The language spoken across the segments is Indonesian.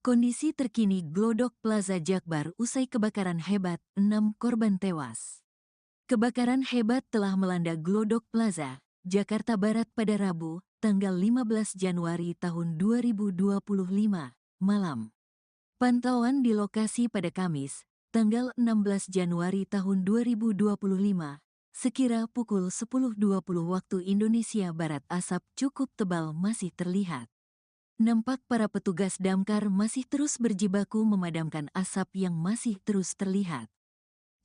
Kondisi terkini Glodok Plaza Jakbar usai kebakaran hebat, 6 korban tewas. Kebakaran hebat telah melanda Glodok Plaza, Jakarta Barat pada Rabu, tanggal 15 Januari tahun 2025, malam. Pantauan di lokasi pada Kamis, tanggal 16 Januari tahun 2025, sekira pukul 10.20 waktu Indonesia Barat asap cukup tebal masih terlihat. Nampak para petugas damkar masih terus berjibaku memadamkan asap yang masih terus terlihat.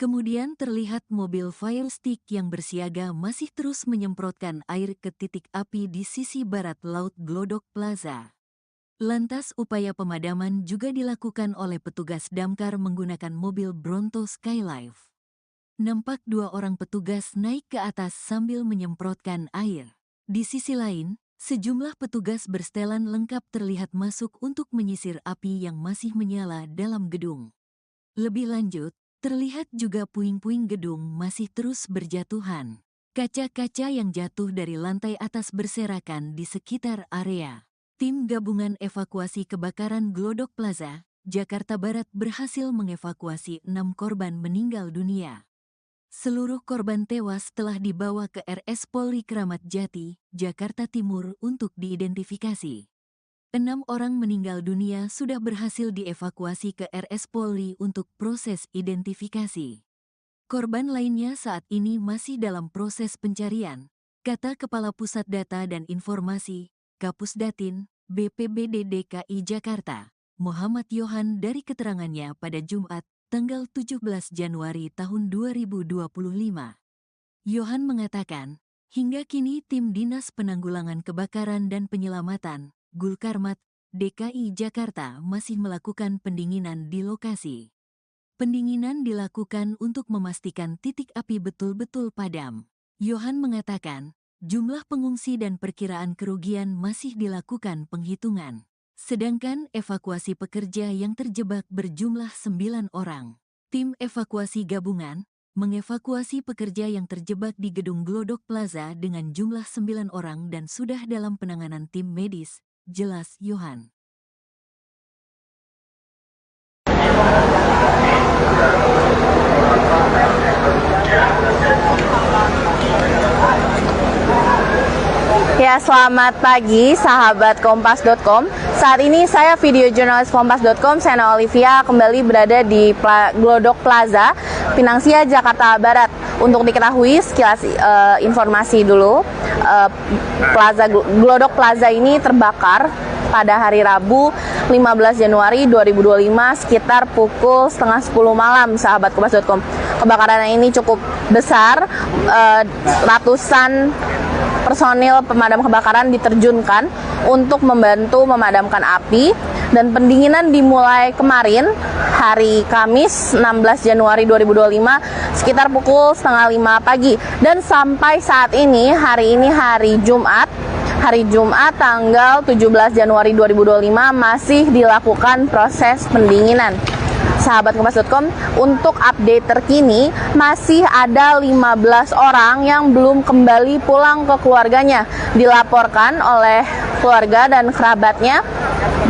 Kemudian terlihat mobil fire stick yang bersiaga masih terus menyemprotkan air ke titik api di sisi barat laut Glodok Plaza. Lantas upaya pemadaman juga dilakukan oleh petugas damkar menggunakan mobil Bronto Skylife. Nampak 2 orang petugas naik ke atas sambil menyemprotkan air. Di sisi lain, sejumlah petugas bersetelan lengkap terlihat masuk untuk menyisir api yang masih menyala dalam gedung. Lebih lanjut, terlihat juga puing-puing gedung masih terus berjatuhan. Kaca-kaca yang jatuh dari lantai atas berserakan di sekitar area. Tim gabungan evakuasi kebakaran Glodok Plaza, Jakarta Barat berhasil mengevakuasi 6 korban meninggal dunia. Seluruh korban tewas telah dibawa ke RS Polri Kramat Jati, Jakarta Timur untuk diidentifikasi. 6 orang meninggal dunia sudah berhasil dievakuasi ke RS Polri untuk proses identifikasi. Korban lainnya saat ini masih dalam proses pencarian, kata Kepala Pusat Data dan Informasi, Kapusdatin, BPBD DKI Jakarta, Muhammad Yohan dari keterangannya pada Jumat, tanggal 17 Januari tahun 2025. Yohan mengatakan, hingga kini tim Dinas Penanggulangan Kebakaran dan Penyelamatan, Gulkarmat, DKI Jakarta masih melakukan pendinginan di lokasi. Pendinginan dilakukan untuk memastikan titik api betul-betul padam. Yohan mengatakan, jumlah pengungsi dan perkiraan kerugian masih dilakukan penghitungan. Sedangkan evakuasi pekerja yang terjebak berjumlah 9 orang. Tim evakuasi gabungan mengevakuasi pekerja yang terjebak di gedung Glodok Plaza dengan jumlah 9 orang dan sudah dalam penanganan tim medis, jelas Yohan. Ya, selamat pagi sahabat Kompas.com. Saat ini saya video jurnalis Kompas.com, Sena Olivia, kembali berada di Glodok Plaza, Pinang Sia, Jakarta Barat. Untuk diketahui sekilas informasi dulu, Glodok Plaza ini terbakar pada hari Rabu 15 Januari 2025 sekitar pukul 9:30 malam, sahabat Kompas.com. Kebakaran ini cukup besar, ratusan personil pemadam kebakaran diterjunkan untuk membantu memadamkan api, dan pendinginan dimulai kemarin hari Kamis 16 Januari 2025 sekitar pukul 4:30 pagi, dan sampai saat ini hari Jumat tanggal 17 Januari 2025 masih dilakukan proses pendinginan. Sahabat Kompas.com, untuk update terkini masih ada 15 orang yang belum kembali pulang ke keluarganya. Dilaporkan oleh keluarga dan kerabatnya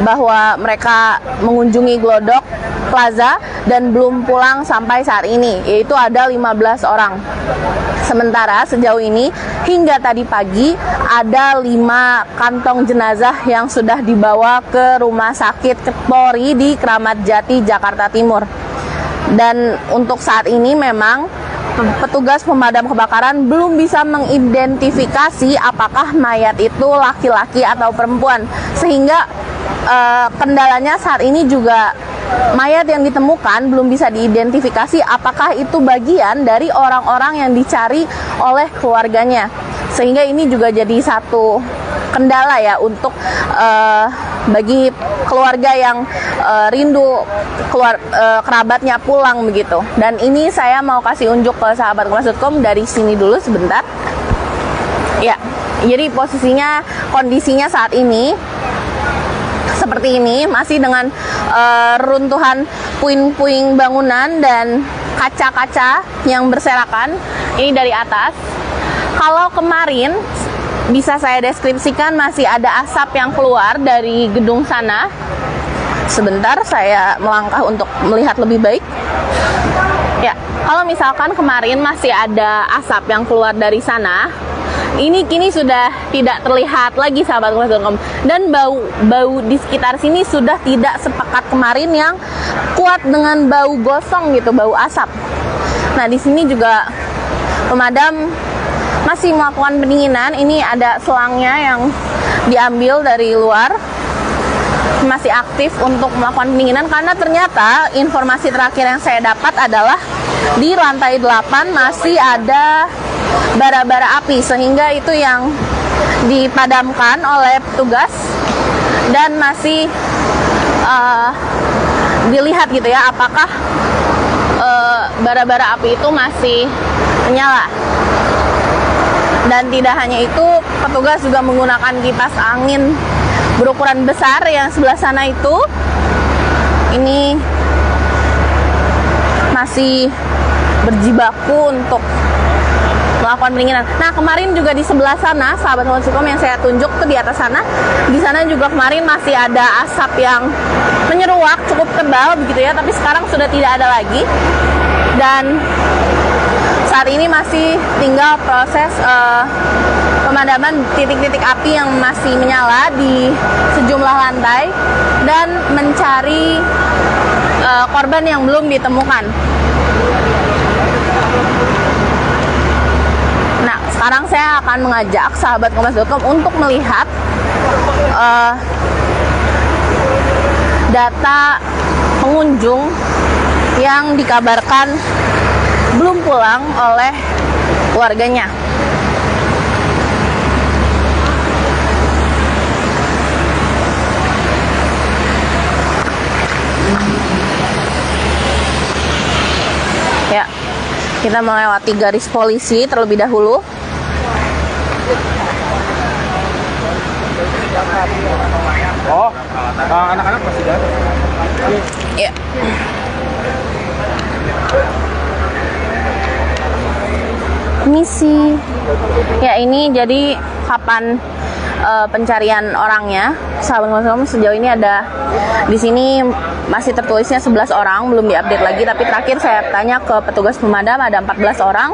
bahwa mereka mengunjungi Glodok Plaza dan belum pulang sampai saat ini, yaitu ada 15 orang. Sementara sejauh ini hingga tadi pagi ada 5 kantong jenazah yang sudah dibawa ke Rumah Sakit Polri di Kramat Jati, Jakarta Timur. Dan untuk saat ini memang petugas pemadam kebakaran belum bisa mengidentifikasi apakah mayat itu laki-laki atau perempuan, sehingga kendalanya saat ini juga mayat yang ditemukan belum bisa diidentifikasi apakah itu bagian dari orang-orang yang dicari oleh keluarganya, sehingga ini juga jadi satu kendala ya untuk bagi keluarga yang rindu kerabatnya pulang begitu. Dan ini saya mau kasih unjuk ke sahabat Kompas.com dari sini dulu sebentar. Ya, jadi kondisinya saat ini seperti ini, masih dengan runtuhan puing-puing bangunan dan kaca-kaca yang berserakan. Ini dari atas. Kalau kemarin bisa saya deskripsikan masih ada asap yang keluar dari gedung sana. sebentar saya melangkah untuk melihat lebih baik. Ya, kalau misalkan kemarin masih ada asap yang keluar dari sana, ini kini sudah tidak terlihat lagi, sahabat Kompas.com. Dan bau di sekitar sini sudah tidak sepekat kemarin yang kuat dengan bau gosong gitu, bau asap. Nah, di sini juga pemadam masih melakukan pendinginan. Ini ada selangnya yang diambil dari luar, masih aktif untuk melakukan pendinginan, karena ternyata informasi terakhir yang saya dapat adalah di lantai 8 masih ada bara-bara api, sehingga itu yang dipadamkan oleh petugas dan masih dilihat gitu ya, apakah bara-bara api itu masih menyala. Dan tidak hanya itu, petugas juga menggunakan kipas angin berukuran besar yang sebelah sana itu. Ini masih berjibaku untuk melakukan pendinginan. Nah, kemarin juga di sebelah sana, sahabat Kompas.com, yang saya tunjuk tuh di atas sana, di sana juga kemarin masih ada asap yang menyeruak cukup tebal begitu ya, tapi sekarang sudah tidak ada lagi. Dan saat ini masih tinggal proses pemadaman titik-titik api yang masih menyala di sejumlah lantai dan mencari korban yang belum ditemukan. Nah, sekarang saya akan mengajak sahabat Kompas.com untuk melihat data pengunjung yang dikabarkan belum pulang oleh keluarganya. Ya, kita melewati garis polisi terlebih dahulu. Oh, anak-anak masih ada. Ya. Misi. Ya, ini jadi kapan pencarian orangnya. Sahabat Kompas.com, sejauh ini ada di sini masih tertulisnya 11 orang, belum diupdate lagi, tapi terakhir saya tanya ke petugas pemadam ada 14 orang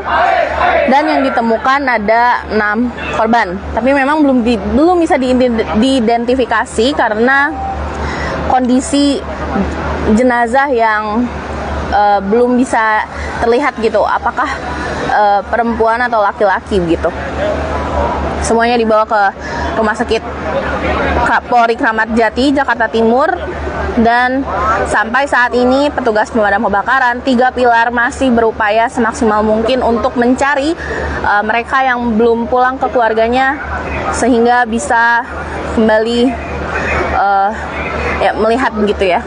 dan yang ditemukan ada 6 korban. Tapi memang belum bisa diidentifikasi karena kondisi jenazah yang belum bisa terlihat gitu, apakah perempuan atau laki-laki gitu. Semuanya dibawa ke Rumah Sakit Polri Kramat Jati, Jakarta Timur. Dan sampai saat ini petugas pemadam kebakaran 3 pilar masih berupaya semaksimal mungkin untuk mencari mereka yang belum pulang ke keluarganya sehingga bisa kembali melihat begitu ya.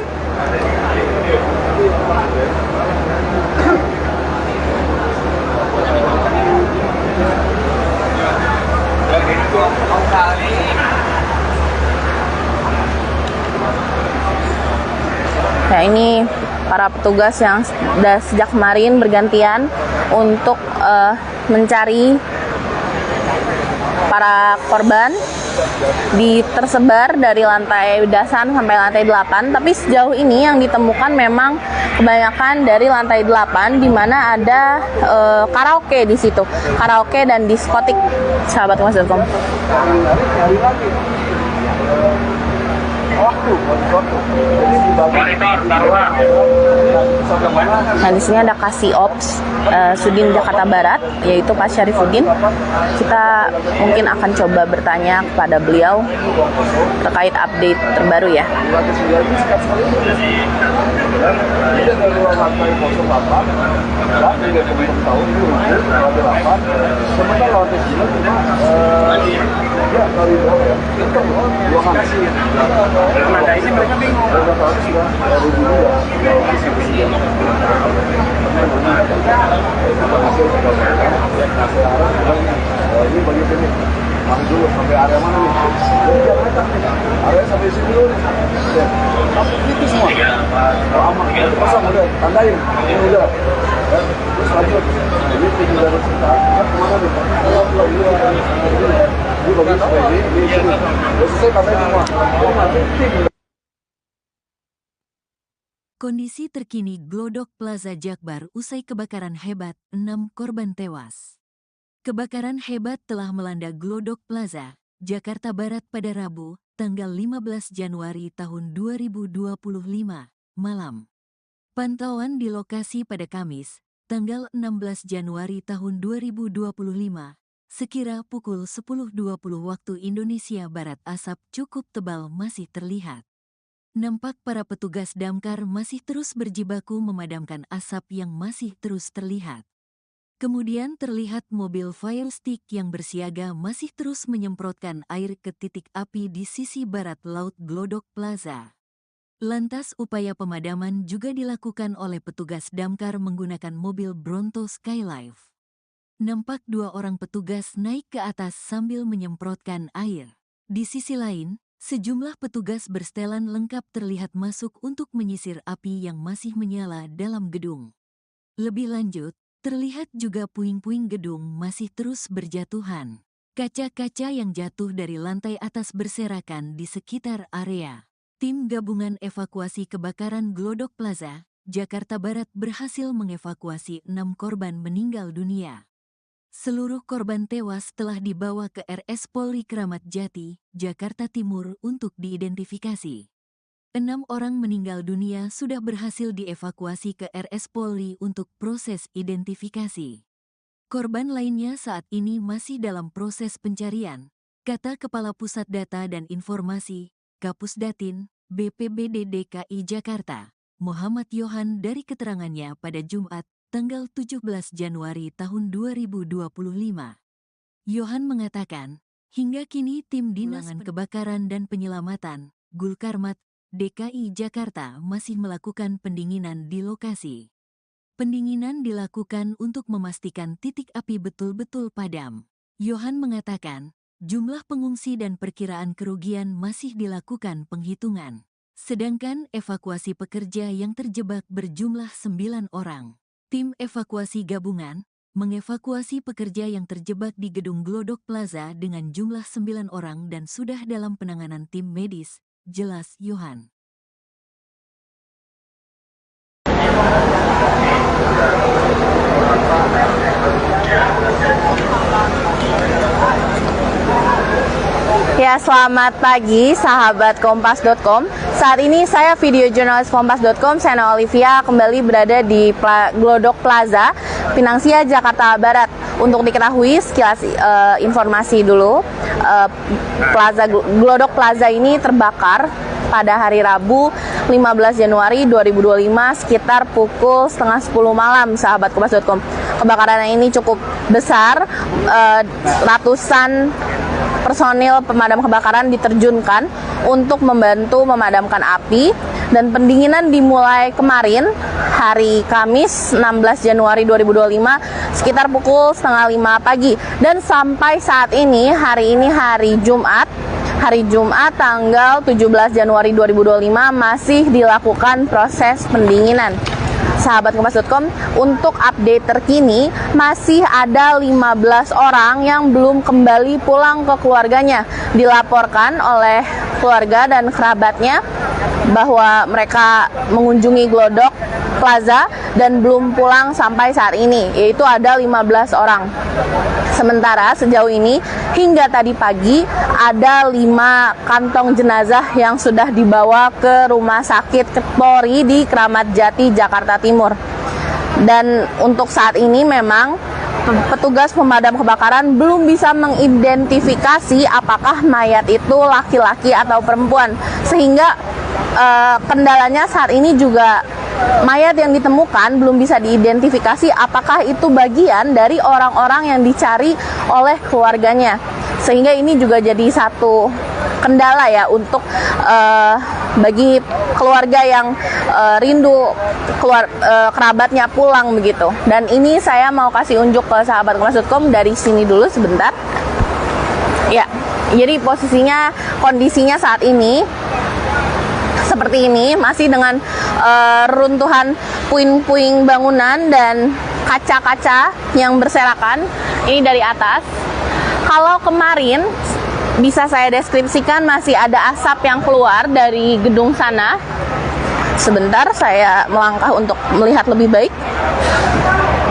Nah, ini para petugas yang sudah sejak kemarin bergantian untuk mencari para korban, tersebar dari lantai dasar sampai lantai 8, tapi sejauh ini yang ditemukan memang kebanyakan dari lantai 8, di mana ada karaoke di situ, karaoke dan diskotik, sahabat Kompas.com. Nah, di sini ada Kasih Ops Sudin Jakarta Barat, yaitu Pak Syarifuddin. Kita mungkin akan coba bertanya kepada beliau terkait update terbaru ya. Nah, ini mereka bingung. Ini bagi sini, masuk dulu sampai area mana nih? Jadi jangan letak nih, area sampai sini dulu nih. Itu semua. Kalau aman, itu pasang udah, tandain, ini udah. Terus lanjut. Ini tinggal dari sini. Kemana nih? Ini bagi supaya ini sini. Udah selesai tandain semua. Kondisi terkini Glodok Plaza Jakbar usai kebakaran hebat, 6 korban tewas. Kebakaran hebat telah melanda Glodok Plaza, Jakarta Barat pada Rabu, tanggal 15 Januari tahun 2025, malam. Pantauan di lokasi pada Kamis, tanggal 16 Januari tahun 2025, sekira pukul 10.20 waktu Indonesia Barat asap cukup tebal masih terlihat. Nampak para petugas damkar masih terus berjibaku memadamkan asap yang masih terus terlihat. Kemudian terlihat mobil fire stick yang bersiaga masih terus menyemprotkan air ke titik api di sisi barat laut Glodok Plaza. Lantas upaya pemadaman juga dilakukan oleh petugas damkar menggunakan mobil Bronto Skylife. Nampak 2 orang petugas naik ke atas sambil menyemprotkan air. Di sisi lain, sejumlah petugas bersetelan lengkap terlihat masuk untuk menyisir api yang masih menyala dalam gedung. Lebih lanjut, terlihat juga puing-puing gedung masih terus berjatuhan. Kaca-kaca yang jatuh dari lantai atas berserakan di sekitar area. Tim gabungan evakuasi kebakaran Glodok Plaza, Jakarta Barat berhasil mengevakuasi 6 korban meninggal dunia. Seluruh korban tewas telah dibawa ke RS Polri Kramat Jati, Jakarta Timur untuk diidentifikasi. 6 orang meninggal dunia sudah berhasil dievakuasi ke RS Polri untuk proses identifikasi. Korban lainnya saat ini masih dalam proses pencarian, kata Kepala Pusat Data dan Informasi, Kapusdatin, BPBD DKI Jakarta, Muhammad Yohan dari keterangannya pada Jumat, tanggal 17 Januari tahun 2025. Yohan mengatakan, hingga kini tim Dinas Kebakaran dan Penyelamatan, Gulkarmat, DKI Jakarta masih melakukan pendinginan di lokasi. Pendinginan dilakukan untuk memastikan titik api betul-betul padam. Yohan mengatakan, jumlah pengungsi dan perkiraan kerugian masih dilakukan penghitungan. Sedangkan evakuasi pekerja yang terjebak berjumlah 9 orang. Tim evakuasi gabungan mengevakuasi pekerja yang terjebak di gedung Glodok Plaza dengan jumlah 9 orang dan sudah dalam penanganan tim medis, jelas Yohan. Ya, selamat pagi sahabat Kompas.com. Saat ini saya video jurnalis Kompas.com, Sena Olivia, kembali berada di Glodok Plaza, Pinang Sia, Jakarta Barat. Untuk diketahui sekilas informasi dulu, Glodok Plaza ini terbakar pada hari Rabu 15 Januari 2025 sekitar pukul 9:30 malam, sahabat Kompas.com. Kebakaran ini cukup besar, ratusan personil pemadam kebakaran diterjunkan untuk membantu memadamkan api, dan pendinginan dimulai kemarin hari Kamis 16 Januari 2025 sekitar pukul 4:30 pagi, dan sampai saat ini hari Jumat tanggal 17 Januari 2025 masih dilakukan proses pendinginan. Sahabat Kompas.com, untuk update terkini masih ada 15 orang yang belum kembali pulang ke keluarganya. Dilaporkan oleh keluarga dan kerabatnya bahwa mereka mengunjungi Glodok Plaza dan belum pulang sampai saat ini, yaitu ada 15 orang. Sementara sejauh ini hingga tadi pagi ada 5 kantong jenazah yang sudah dibawa ke Rumah Sakit Polri di Kramat Jati, Jakarta Timur. Dan untuk saat ini memang petugas pemadam kebakaran belum bisa mengidentifikasi apakah mayat itu laki-laki atau perempuan, sehingga kendalanya saat ini juga mayat yang ditemukan belum bisa diidentifikasi apakah itu bagian dari orang-orang yang dicari oleh keluarganya, sehingga ini juga jadi satu kendala ya untuk bagi keluarga yang rindu kerabatnya pulang begitu. Dan ini saya mau kasih unjuk ke sahabat Kompas.com dari sini dulu sebentar. Ya, jadi kondisinya saat ini seperti ini, masih dengan runtuhan puing-puing bangunan dan kaca-kaca yang berserakan. Ini dari atas. Kalau kemarin bisa saya deskripsikan masih ada asap yang keluar dari gedung sana. sebentar saya melangkah untuk melihat lebih baik.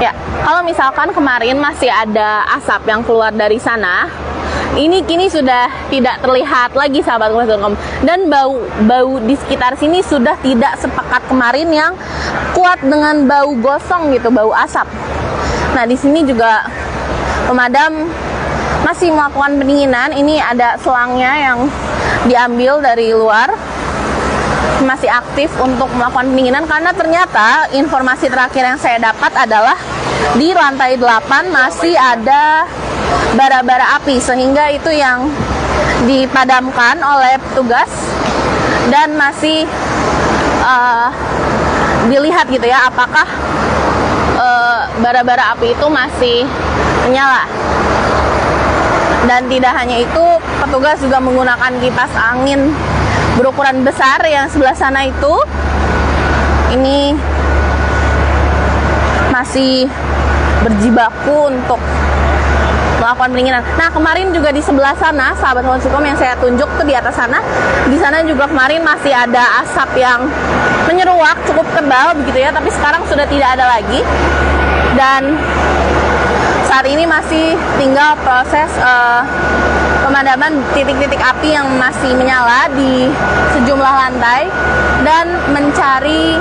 Ya, kalau misalkan kemarin masih ada asap yang keluar dari sana, ini kini sudah tidak terlihat lagi, sahabat kompas.com, dan bau di sekitar sini sudah tidak sepekat kemarin yang kuat dengan bau gosong gitu, bau asap. Nah, di sini juga pemadam masih melakukan pendinginan. Ini ada selangnya yang diambil dari luar, masih aktif untuk melakukan pendinginan, karena ternyata informasi terakhir yang saya dapat adalah di lantai 8 masih ada bara-bara api, sehingga itu yang dipadamkan oleh petugas dan masih dilihat gitu ya, apakah bara-bara api itu masih menyala. Dan tidak hanya itu, petugas juga menggunakan kipas angin berukuran besar yang sebelah sana itu. Ini masih berjibaku untuk melakukan pendinginan. Nah, kemarin juga di sebelah sana, sahabat kompas.com, yang saya tunjuk tuh di atas sana, di sana juga kemarin masih ada asap yang menyeruak cukup tebal begitu ya, tapi sekarang sudah tidak ada lagi. Dan saat ini masih tinggal proses pemadaman titik-titik api yang masih menyala di sejumlah lantai dan mencari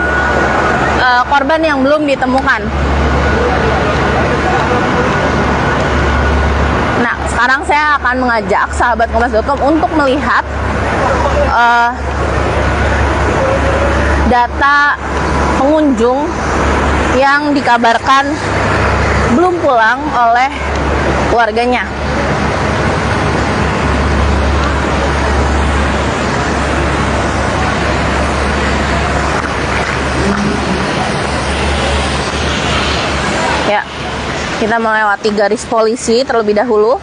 korban yang belum ditemukan. Nah, sekarang saya akan mengajak sahabat kompas.com untuk melihat data pengunjung yang dikabarkan belum pulang oleh keluarganya. Ya, kita melewati garis polisi terlebih dahulu.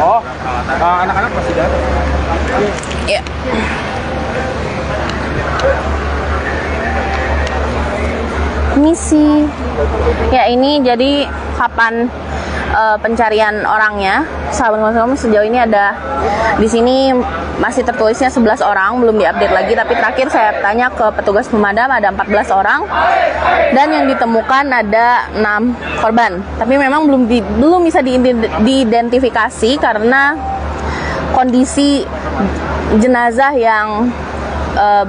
Oh, anak-anak masih ada. Ya. Misi. Ya, ini jadi kapan pencarian orangnya. Sahabat kompas.com, sejauh ini ada di sini masih tertulisnya 11 orang, belum diupdate lagi, tapi terakhir saya tanya ke petugas pemadam ada 14 orang dan yang ditemukan ada 6 korban. Tapi memang belum bisa diidentifikasi karena kondisi jenazah yang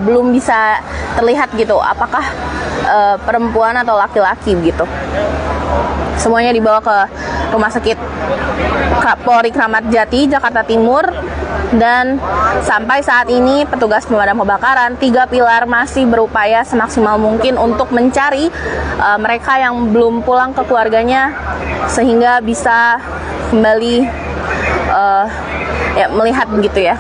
belum bisa terlihat gitu, apakah perempuan atau laki-laki gitu. Semuanya dibawa ke Rumah Sakit Polri Kramat Jati, Jakarta Timur, dan sampai saat ini petugas pemadam kebakaran 3 pilar masih berupaya semaksimal mungkin untuk mencari mereka yang belum pulang ke keluarganya sehingga bisa kembali melihat begitu ya.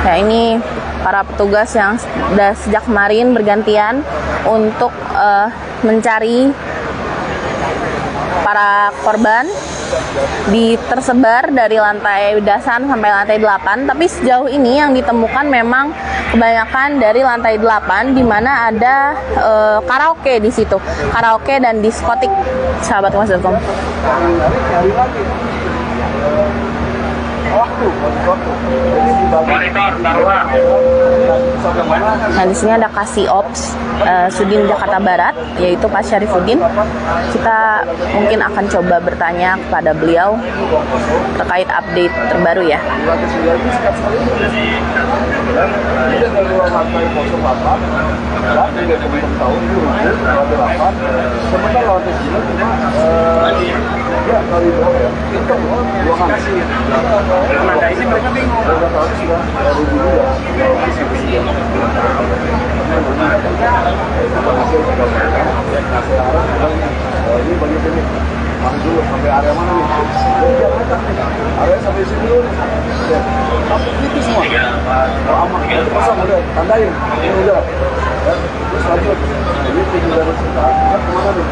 Ya, ini para petugas yang sudah sejak kemarin bergantian untuk mencari para korban, tersebar dari lantai dasar sampai lantai 8, tapi sejauh ini yang ditemukan memang kebanyakan dari lantai 8, di mana ada karaoke di situ, karaoke dan diskotik, sahabat kompas.com. Nah, di sini ada Kasih Ops Sudin Jakarta Barat, yaitu Pak Syarifuddin. Kita mungkin akan coba bertanya kepada beliau terkait update terbaru ya. Nah, ini mereka bingung. Ini bagi sini. Masuk dulu sampai area mana nih? Area sampai sini dulu nih. Itu semua. Kalau aman, pasang udah, tandain. Ini udah. Terus lanjut. Ini tinggal dari sekitar kemana nih?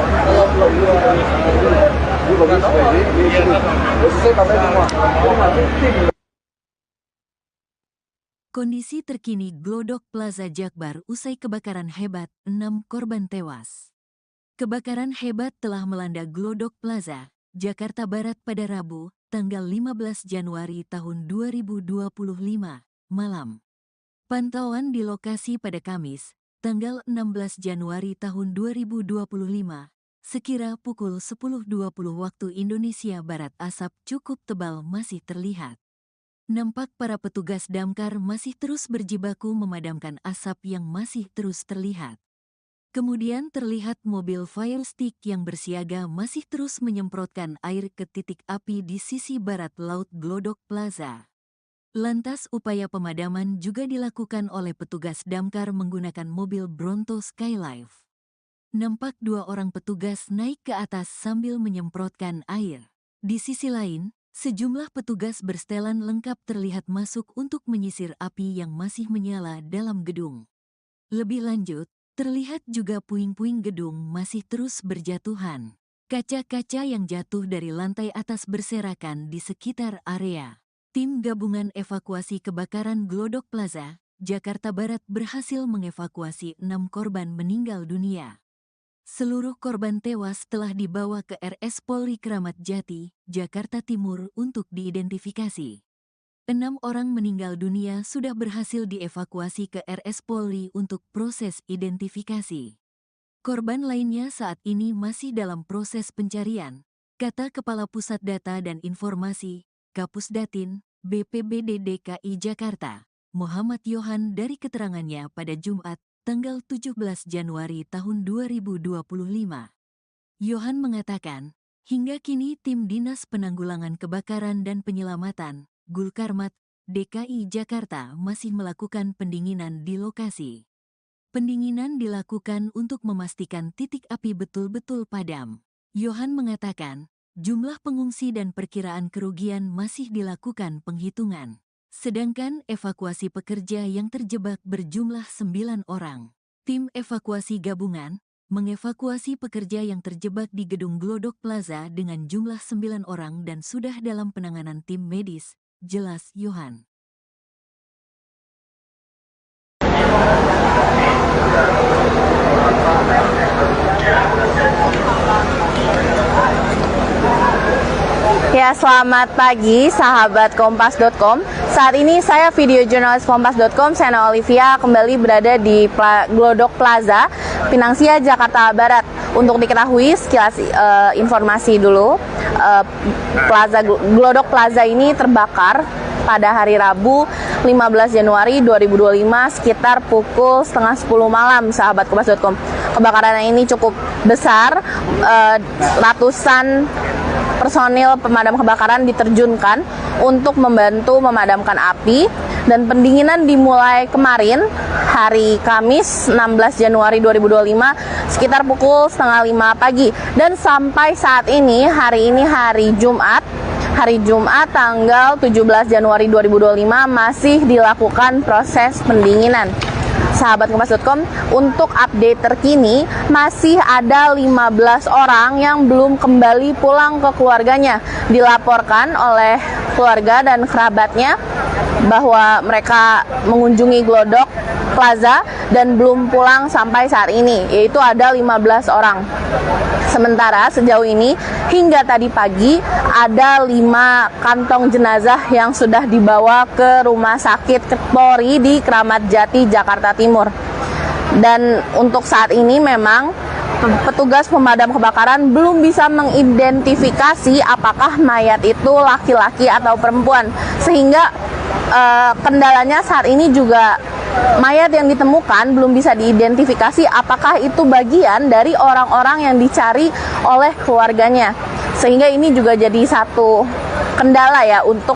Ini bagi supaya ini sini. Terus saya tandain semua. Jadi nanti tim Kondisi terkini Glodok Plaza Jakbar usai kebakaran hebat, 6 korban tewas. Kebakaran hebat telah melanda Glodok Plaza, Jakarta Barat pada Rabu, tanggal 15 Januari tahun 2025, malam. Pantauan di lokasi pada Kamis, tanggal 16 Januari tahun 2025, sekira pukul 10.20 waktu Indonesia Barat asap cukup tebal masih terlihat. Nampak para petugas damkar masih terus berjibaku memadamkan asap yang masih terus terlihat. Kemudian terlihat mobil fire stick yang bersiaga masih terus menyemprotkan air ke titik api di sisi barat laut Glodok Plaza. Lantas upaya pemadaman juga dilakukan oleh petugas damkar menggunakan mobil Bronto Skylife. Nampak 2 orang petugas naik ke atas sambil menyemprotkan air. Di sisi lain, sejumlah petugas bersetelan lengkap terlihat masuk untuk menyisir api yang masih menyala dalam gedung. Lebih lanjut, terlihat juga puing-puing gedung masih terus berjatuhan. Kaca-kaca yang jatuh dari lantai atas berserakan di sekitar area. Tim gabungan evakuasi kebakaran Glodok Plaza, Jakarta Barat berhasil mengevakuasi 6 korban meninggal dunia. Seluruh korban tewas telah dibawa ke RS Polri Kramat Jati, Jakarta Timur untuk diidentifikasi. 6 orang meninggal dunia sudah berhasil dievakuasi ke RS Polri untuk proses identifikasi. Korban lainnya saat ini masih dalam proses pencarian, kata Kepala Pusat Data dan Informasi, Kapusdatin, BPBD DKI Jakarta, Muhammad Yohan dari keterangannya pada Jumat, tanggal 17 Januari tahun 2025. Yohan mengatakan, hingga kini tim Dinas Penanggulangan Kebakaran dan Penyelamatan, Gulkarmat, DKI Jakarta masih melakukan pendinginan di lokasi. Pendinginan dilakukan untuk memastikan titik api betul-betul padam. Yohan mengatakan, jumlah pengungsi dan perkiraan kerugian masih dilakukan penghitungan. Sedangkan evakuasi pekerja yang terjebak berjumlah 9 orang. Tim evakuasi gabungan mengevakuasi pekerja yang terjebak di gedung Glodok Plaza dengan jumlah 9 orang dan sudah dalam penanganan tim medis, jelas Yohan. Ya, selamat pagi sahabat Kompas.com. Saat ini saya video jurnalis Kompas.com, Sena Olivia, kembali berada di Glodok Plaza, Pinang Sia, Jakarta Barat. Untuk diketahui sekilas informasi dulu, Glodok Plaza ini terbakar pada hari Rabu 15 Januari 2025 sekitar pukul 9:30 malam, sahabat Kompas.com. Kebakaran ini cukup besar, ratusan personil pemadam kebakaran diterjunkan untuk membantu memadamkan api, dan pendinginan dimulai kemarin hari Kamis 16 Januari 2025 sekitar pukul 4:30 pagi, dan sampai saat ini hari Jumat tanggal 17 Januari 2025 masih dilakukan proses pendinginan. Sahabat Kompas.com, untuk update terkini masih ada 15 orang yang belum kembali pulang ke keluarganya. Dilaporkan oleh keluarga dan kerabatnya bahwa mereka mengunjungi Glodok Plaza dan belum pulang sampai saat ini, yaitu ada 15 orang. Sementara sejauh ini hingga tadi pagi ada 5 kantong jenazah yang sudah dibawa ke Rumah Sakit Polri di Kramat Jati, Jakarta Timur. Dan untuk saat ini memang petugas pemadam kebakaran belum bisa mengidentifikasi apakah mayat itu laki-laki atau perempuan, sehingga kendalanya saat ini juga mayat yang ditemukan belum bisa diidentifikasi apakah itu bagian dari orang-orang yang dicari oleh keluarganya, sehingga ini juga jadi satu kendala ya untuk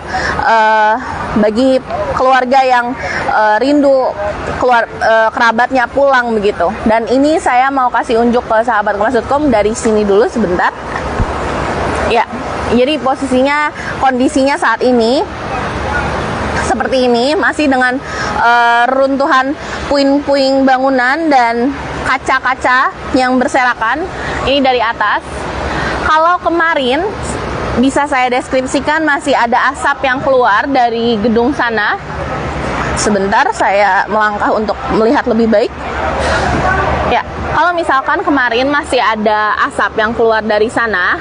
bagi keluarga yang rindu kerabatnya pulang begitu. Dan ini saya mau kasih unjuk ke sahabat Kompas.com dari sini dulu sebentar. Ya, jadi kondisinya saat ini seperti ini, masih dengan runtuhan puing-puing bangunan dan kaca-kaca yang berserakan. Ini dari atas. Kalau kemarin bisa saya deskripsikan masih ada asap yang keluar dari gedung sana. Sebentar saya melangkah untuk melihat lebih baik. Ya, kalau misalkan kemarin masih ada asap yang keluar dari sana,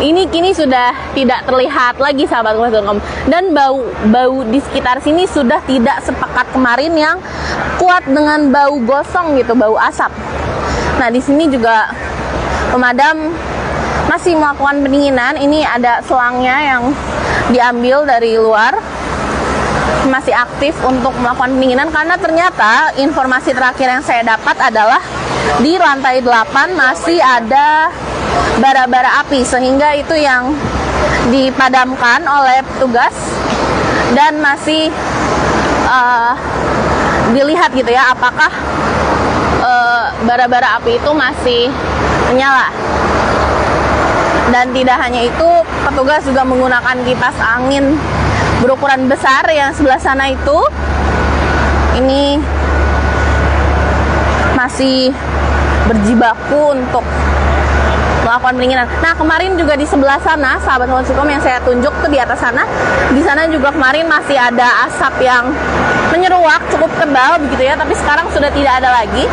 ini kini sudah tidak terlihat lagi, sahabat kompas.com. Dan bau di sekitar sini sudah tidak sepekat kemarin yang kuat dengan bau gosong gitu, bau asap. Nah, di sini juga pemadam masih melakukan pendinginan. Ini ada selangnya yang diambil dari luar, masih aktif untuk melakukan pendinginan, karena ternyata informasi terakhir yang saya dapat adalah di lantai 8 masih ada bara-bara api, sehingga itu yang dipadamkan oleh petugas dan masih dilihat gitu ya, apakah bara-bara api itu masih menyala. Dan tidak hanya itu, petugas juga menggunakan kipas angin berukuran besar yang sebelah sana itu. Ini masih berjibaku untuk melakukan pendinginan. Nah, kemarin juga di sebelah sana, sahabat kompas.com, yang saya tunjuk tuh di atas sana, di sana juga kemarin masih ada asap yang menyeruak cukup tebal begitu ya, tapi sekarang sudah tidak ada lagi.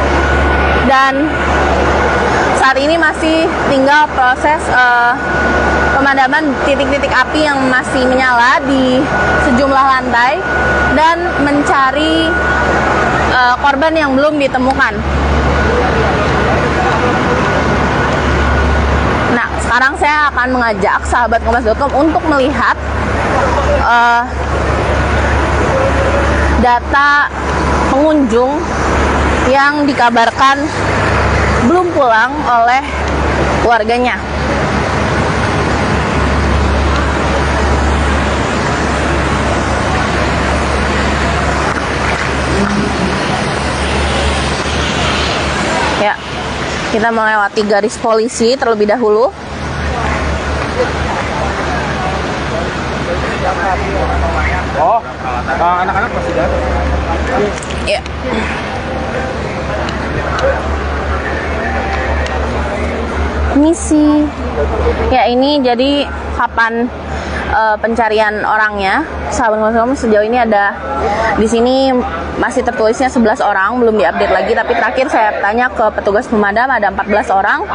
Dan saat ini masih tinggal proses pemadaman titik-titik api yang masih menyala di sejumlah lantai dan mencari korban yang belum ditemukan. Nah, sekarang saya akan mengajak sahabat kompas.com untuk melihat data pengunjung yang dikabarkan belum pulang oleh keluarganya. Ya, kita melewati garis polisi terlebih dahulu. Oh, anak-anak masih ada. Ya. Misi. Ya, ini jadi kapan pencarian orangnya. Sahabat kompas.com, sejauh ini ada di sini masih tertulisnya 11 orang, belum diupdate lagi, tapi terakhir saya tanya ke petugas pemadam ada 14 orang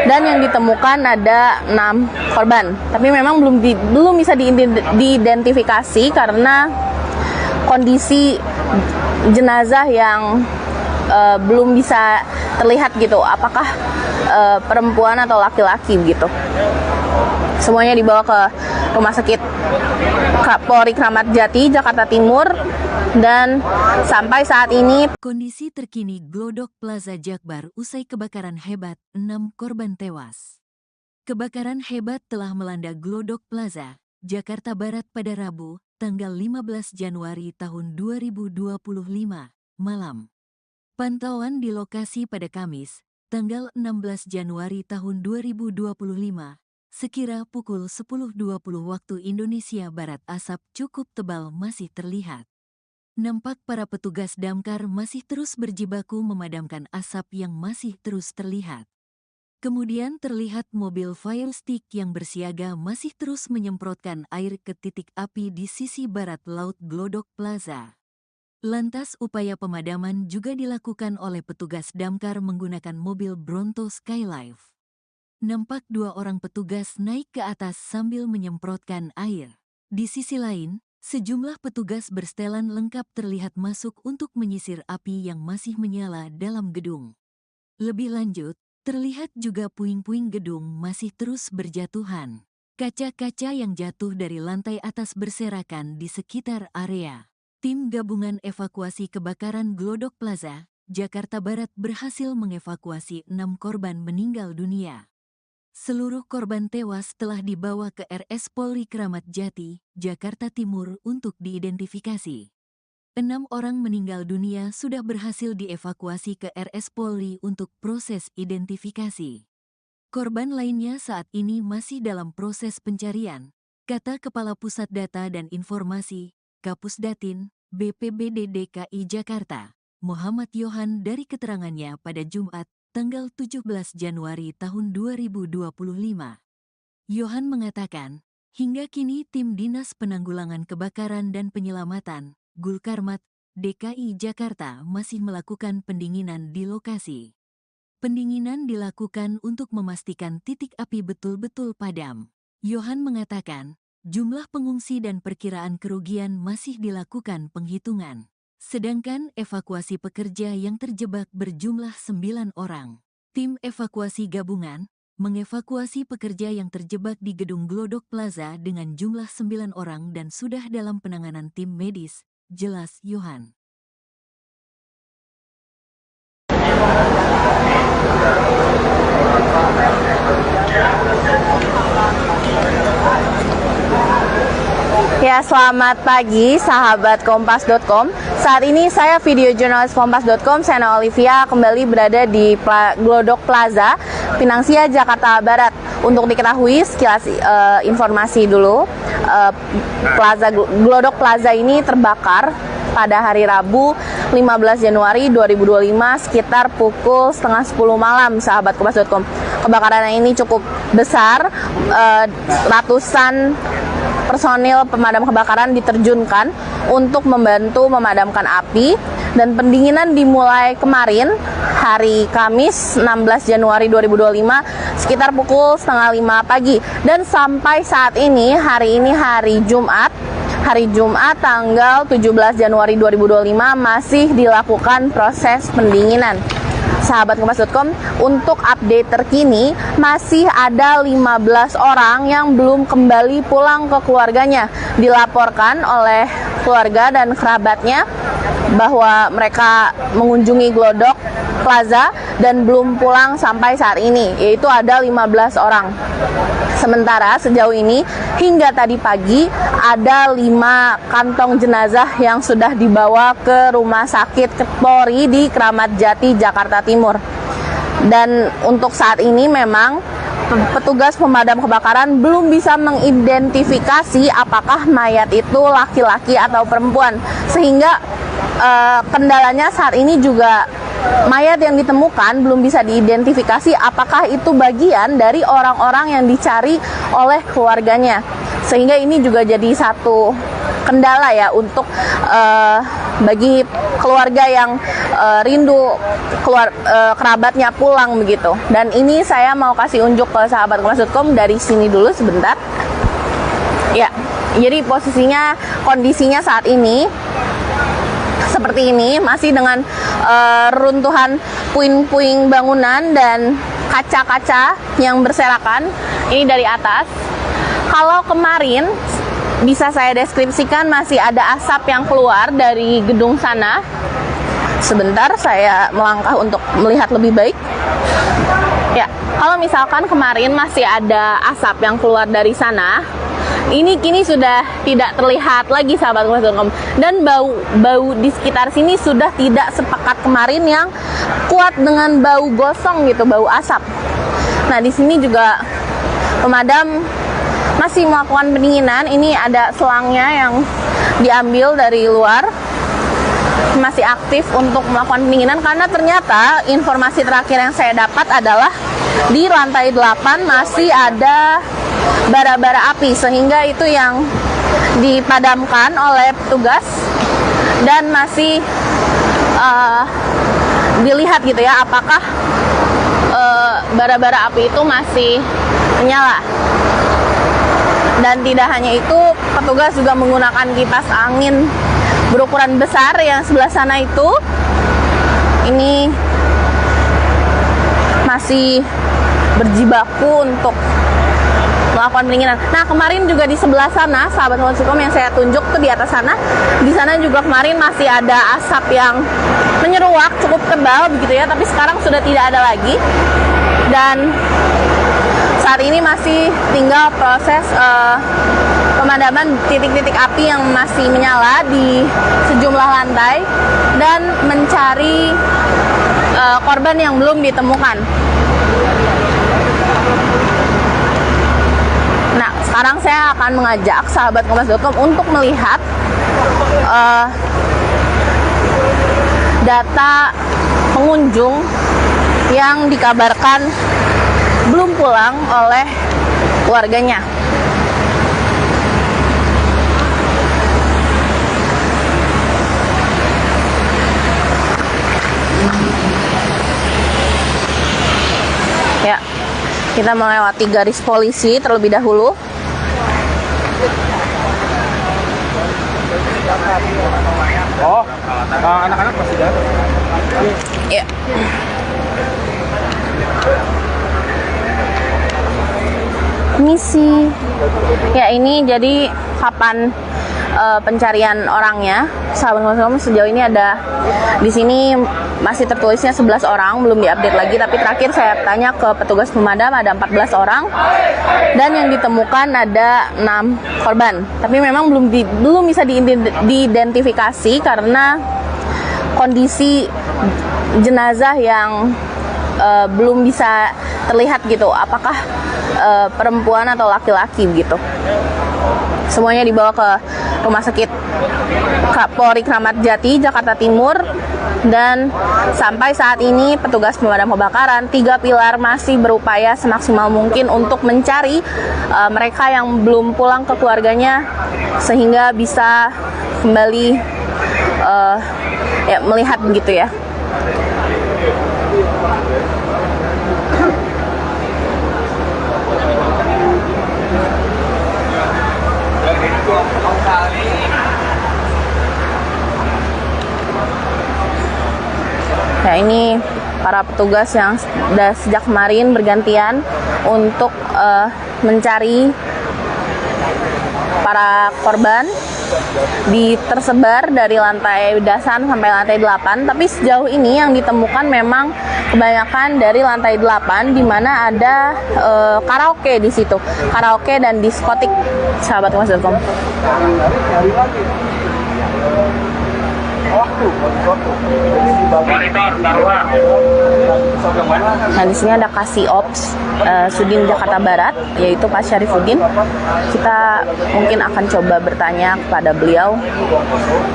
dan yang ditemukan ada 6 korban. Tapi memang belum bisa diidentifikasi karena kondisi jenazah yang belum bisa terlihat gitu, apakah perempuan atau laki-laki gitu. Semuanya dibawa ke Rumah Sakit Polri Kramat Jati, Jakarta Timur, dan sampai saat ini Kondisi terkini Glodok Plaza Jakbar usai kebakaran hebat, 6 korban tewas. Kebakaran hebat telah melanda Glodok Plaza, Jakarta Barat pada Rabu, tanggal 15 Januari tahun 2025, malam. Pantauan di lokasi pada Kamis, tanggal 16 Januari tahun 2025, sekira pukul 10.20 waktu Indonesia Barat, asap cukup tebal masih terlihat. Nampak para petugas damkar masih terus berjibaku memadamkan asap yang masih terus terlihat. Kemudian terlihat mobil fire stick yang bersiaga masih terus menyemprotkan air ke titik api di sisi barat laut Glodok Plaza. Lantas upaya pemadaman juga dilakukan oleh petugas damkar menggunakan mobil Bronto Skylife. Nampak 2 orang petugas naik ke atas sambil menyemprotkan air. Di sisi lain, sejumlah petugas bersetelan lengkap terlihat masuk untuk menyisir api yang masih menyala dalam gedung. Lebih lanjut, terlihat juga puing-puing gedung masih terus berjatuhan. Kaca-kaca yang jatuh dari lantai atas berserakan di sekitar area. Tim gabungan evakuasi kebakaran Glodok Plaza, Jakarta Barat berhasil mengevakuasi 6 korban meninggal dunia. Seluruh korban tewas telah dibawa ke RS Polri Kramat Jati, Jakarta Timur untuk diidentifikasi. 6 orang meninggal dunia sudah berhasil dievakuasi ke RS Polri untuk proses identifikasi. Korban lainnya saat ini masih dalam proses pencarian, kata Kepala Pusat Data dan Informasi, Kapusdatin, BPBD DKI Jakarta, Muhammad Yohan dari keterangannya pada Jumat, tanggal 17 Januari tahun 2025. Yohan mengatakan, hingga kini tim Dinas Penanggulangan Kebakaran dan Penyelamatan, Gulkarmat, DKI Jakarta masih melakukan pendinginan di lokasi. Pendinginan dilakukan untuk memastikan titik api betul-betul padam. Yohan mengatakan, jumlah pengungsi dan perkiraan kerugian masih dilakukan penghitungan. Sedangkan evakuasi pekerja yang terjebak berjumlah 9 orang. Tim evakuasi gabungan mengevakuasi pekerja yang terjebak di gedung Glodok Plaza dengan jumlah 9 orang dan sudah dalam penanganan tim medis, jelas Yohan. Ya, selamat pagi sahabat Kompas.com. Saat ini saya video jurnalis Kompas.com, Sena Olivia, kembali berada di Glodok Plaza, Pinang Sia, Jakarta Barat. Untuk diketahui sekilas informasi dulu, Glodok Plaza ini terbakar pada hari Rabu 15 Januari 2025 sekitar pukul setengah 10 malam, sahabat Kompas.com. Kebakaran ini cukup besar, ratusan personil pemadam kebakaran diterjunkan untuk membantu memadamkan api, dan pendinginan dimulai kemarin hari Kamis 16 Januari 2025 sekitar pukul setengah 5 pagi, dan sampai saat ini hari Jumat tanggal 17 Januari 2025 masih dilakukan proses pendinginan. Sahabat Kompas.com, untuk update terkini masih ada 15 orang yang belum kembali pulang ke keluarganya. Dilaporkan oleh keluarga dan kerabatnya bahwa mereka mengunjungi Glodok Plaza dan belum pulang sampai saat ini, yaitu ada 15 orang. Sementara sejauh ini hingga tadi pagi ada 5 kantong jenazah yang sudah dibawa ke Rumah Sakit Polri di Kramat Jati, Jakarta Timur. Dan untuk saat ini memang petugas pemadam kebakaran belum bisa mengidentifikasi apakah mayat itu laki-laki atau perempuan, sehingga kendalanya saat ini juga mayat yang ditemukan belum bisa diidentifikasi apakah itu bagian dari orang-orang yang dicari oleh keluarganya, sehingga ini juga jadi satu kendala ya untuk bagi keluarga yang rindu kerabatnya pulang begitu. Dan ini saya mau kasih unjuk ke sahabat Kompas.com dari sini dulu sebentar. Ya, jadi kondisinya saat ini seperti ini, masih dengan runtuhan puing-puing bangunan dan kaca-kaca yang berserakan. Ini dari atas. Kalau kemarin bisa saya deskripsikan masih ada asap yang keluar dari gedung sana. Sebentar saya melangkah untuk melihat lebih baik. Ya, kalau misalkan kemarin masih ada asap yang keluar dari sana, ini kini sudah tidak terlihat lagi, sahabat Kompas.com. Dan bau di sekitar sini sudah tidak sepekat kemarin yang kuat dengan bau gosong gitu, bau asap. Nah, di sini juga pemadam masih melakukan pendinginan. Ini ada selangnya yang diambil dari luar, masih aktif untuk melakukan pendinginan, karena ternyata informasi terakhir yang saya dapat adalah di lantai 8 masih ada bara-bara api, sehingga itu yang dipadamkan oleh petugas dan masih dilihat gitu ya apakah bara-bara api itu masih menyala. Dan tidak hanya itu, petugas juga menggunakan kipas angin berukuran besar yang sebelah sana itu. Ini masih berjibaku untuk melakukan pendinginan. Nah, kemarin juga di sebelah sana, sahabat Kompas.com, yang saya tunjuk tuh di atas sana, di sana juga kemarin masih ada asap yang menyeruak cukup tebal begitu ya, tapi sekarang sudah tidak ada lagi. Dan saat ini masih tinggal proses pemadaman titik-titik api yang masih menyala di sejumlah lantai dan mencari korban yang belum ditemukan. Nah, sekarang saya akan mengajak sahabat Kompas.com untuk melihat data pengunjung yang dikabarkan belum pulang oleh keluarganya. Kita melewati garis polisi terlebih dahulu. Oh, anak-anak masih ada. Ya. Misi. Ya, ini jadi kapan pencarian orangnya. Sahabat-sahabat, sejauh ini ada di sini masih tertulisnya 11 orang, belum diupdate lagi, tapi terakhir saya tanya ke petugas pemadam ada 14 orang dan yang ditemukan ada 6 korban. Tapi memang belum bisa diidentifikasi karena kondisi jenazah yang belum bisa terlihat gitu, apakah perempuan atau laki-laki gitu. Semuanya dibawa ke Rumah Sakit Polri Kramat Jati, Jakarta Timur. Dan sampai saat ini petugas pemadam kebakaran 3 pilar masih berupaya semaksimal mungkin untuk mencari mereka yang belum pulang ke keluarganya sehingga bisa kembali melihat begitu ya. Ya, ini para petugas yang sejak kemarin bergantian untuk mencari para korban tersebar dari lantai dasar sampai lantai 8, tapi sejauh ini yang ditemukan memang kebanyakan dari lantai 8 di mana ada karaoke di situ. Karaoke dan diskotik, sahabat Mas.com. Nah, di sini ada Kasih Ops Sudin Jakarta Barat, yaitu Pak Syarifuddin. Kita mungkin akan coba bertanya kepada beliau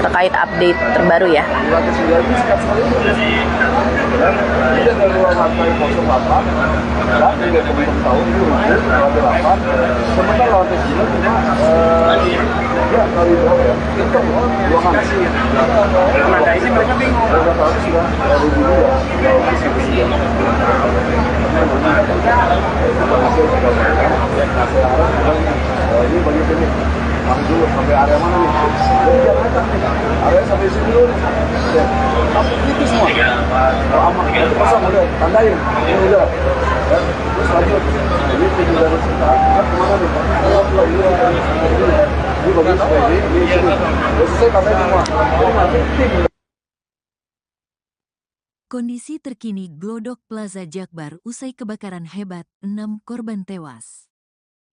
terkait update terbaru ya. Ini bagi sini dulu sampai area mana nih? Jadi jangan acak nih, area sampai sini dulu nih. Tapi itu semua. Kalau aman, itu pasang udah, tandain, ini udah. Ya, terus lanjut. Ini tinggal dari sekitar, kemana nih? Ini bagi supaya ini sini. Terus saya tandain semua. Jadi nanti tim. Kondisi terkini Glodok Plaza Jakbar usai kebakaran hebat, 6 korban tewas.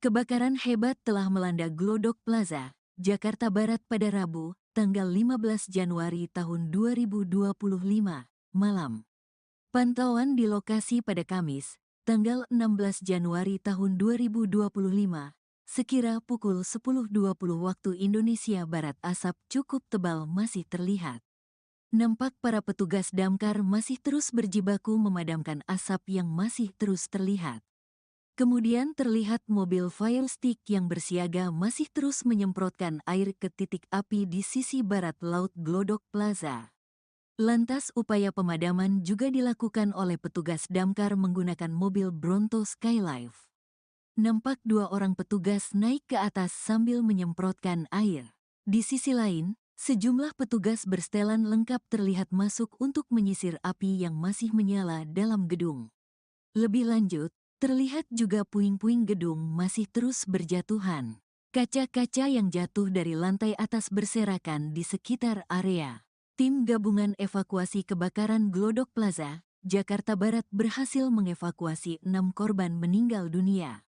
Kebakaran hebat telah melanda Glodok Plaza, Jakarta Barat pada Rabu, tanggal 15 Januari tahun 2025, malam. Pantauan di lokasi pada Kamis, tanggal 16 Januari tahun 2025, sekira pukul 10.20 waktu Indonesia Barat asap cukup tebal masih terlihat. Nampak para petugas damkar masih terus berjibaku memadamkan asap yang masih terus terlihat. Kemudian terlihat mobil fire stick yang bersiaga masih terus menyemprotkan air ke titik api di sisi barat laut Glodok Plaza. Lantas upaya pemadaman juga dilakukan oleh petugas damkar menggunakan mobil Bronto Skylife. Nampak 2 orang petugas naik ke atas sambil menyemprotkan air. Di sisi lain, sejumlah petugas bersetelan lengkap terlihat masuk untuk menyisir api yang masih menyala dalam gedung. Lebih lanjut, terlihat juga puing-puing gedung masih terus berjatuhan. Kaca-kaca yang jatuh dari lantai atas berserakan di sekitar area. Tim gabungan evakuasi kebakaran Glodok Plaza, Jakarta Barat berhasil mengevakuasi 6 korban meninggal dunia.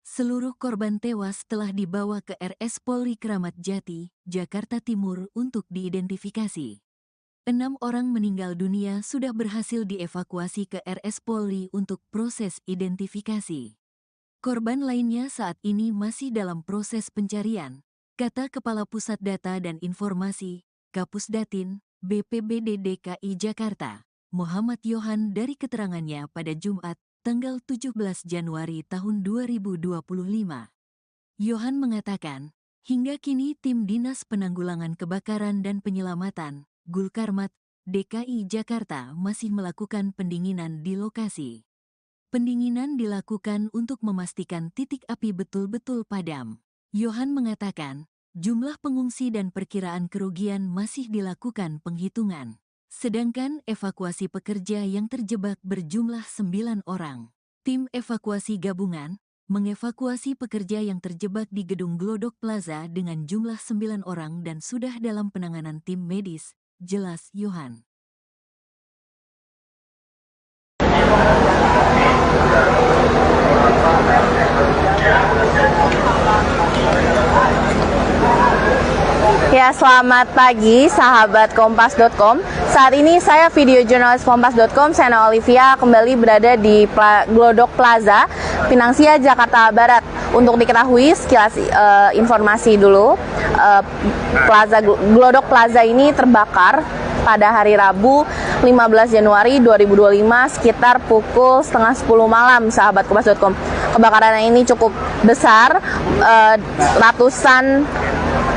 Seluruh korban tewas telah dibawa ke RS Polri Kramat Jati, Jakarta Timur untuk diidentifikasi. 6 orang meninggal dunia sudah berhasil dievakuasi ke RS Polri untuk proses identifikasi. Korban lainnya saat ini masih dalam proses pencarian, kata Kepala Pusat Data dan Informasi, Kapusdatin, BPBD DKI Jakarta, Muhammad Yohan dari keterangannya pada Jumat, tanggal 17 Januari tahun 2025. Yohan mengatakan, hingga kini tim Dinas Penanggulangan Kebakaran dan Penyelamatan, Gulkarmat, DKI Jakarta masih melakukan pendinginan di lokasi. Pendinginan dilakukan untuk memastikan titik api betul-betul padam. Yohan mengatakan, jumlah pengungsi dan perkiraan kerugian masih dilakukan penghitungan. Sedangkan evakuasi pekerja yang terjebak berjumlah 9 orang. Tim evakuasi gabungan mengevakuasi pekerja yang terjebak di gedung Glodok Plaza dengan jumlah 9 orang dan sudah dalam penanganan tim medis, jelas Yohan. Ya, selamat pagi sahabat Kompas.com. Saat ini saya video jurnalis Kompas.com, Sena Olivia, kembali berada di Glodok Plaza, Pinang Sia, Jakarta Barat. Untuk diketahui sekilas informasi dulu, Glodok Plaza ini terbakar pada hari Rabu 15 Januari 2025 sekitar pukul setengah 10 malam, sahabat Kompas.com. Kebakaran ini cukup besar, ratusan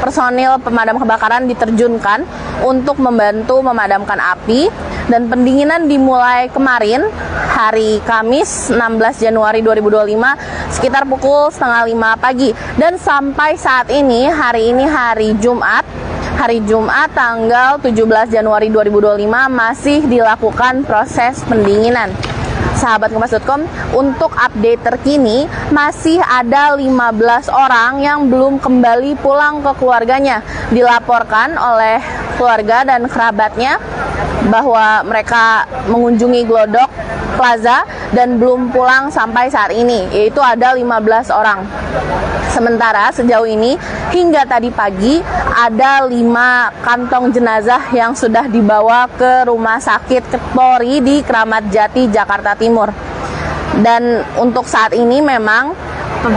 personil pemadam kebakaran diterjunkan untuk membantu memadamkan api, dan pendinginan dimulai kemarin hari Kamis 16 Januari 2025 sekitar pukul setengah 5 pagi, dan sampai saat ini hari Jumat tanggal 17 Januari 2025 masih dilakukan proses pendinginan. Sahabat Kompas.com, untuk update terkini masih ada 15 orang yang belum kembali pulang ke keluarganya. Dilaporkan oleh keluarga dan kerabatnya bahwa mereka mengunjungi Glodok Plaza dan belum pulang sampai saat ini, yaitu ada 15 orang. Sementara sejauh ini hingga tadi pagi ada 5 kantong jenazah yang sudah dibawa ke Rumah Sakit Polri di Kramat Jati, Jakarta Timur. Dan untuk saat ini memang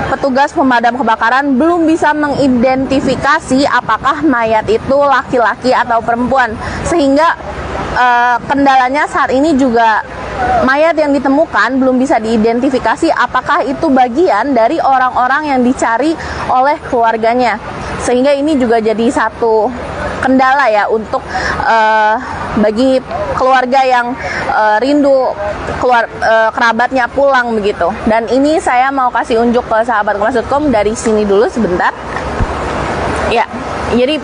petugas pemadam kebakaran belum bisa mengidentifikasi apakah mayat itu laki-laki atau perempuan, sehingga kendalanya saat ini juga mayat yang ditemukan belum bisa diidentifikasi apakah itu bagian dari orang-orang yang dicari oleh keluarganya, sehingga ini juga jadi satu kendala ya untuk bagi keluarga yang rindu kerabatnya pulang begitu. Dan ini saya mau kasih unjuk ke sahabat Kompas.com dari sini dulu sebentar. Ya, jadi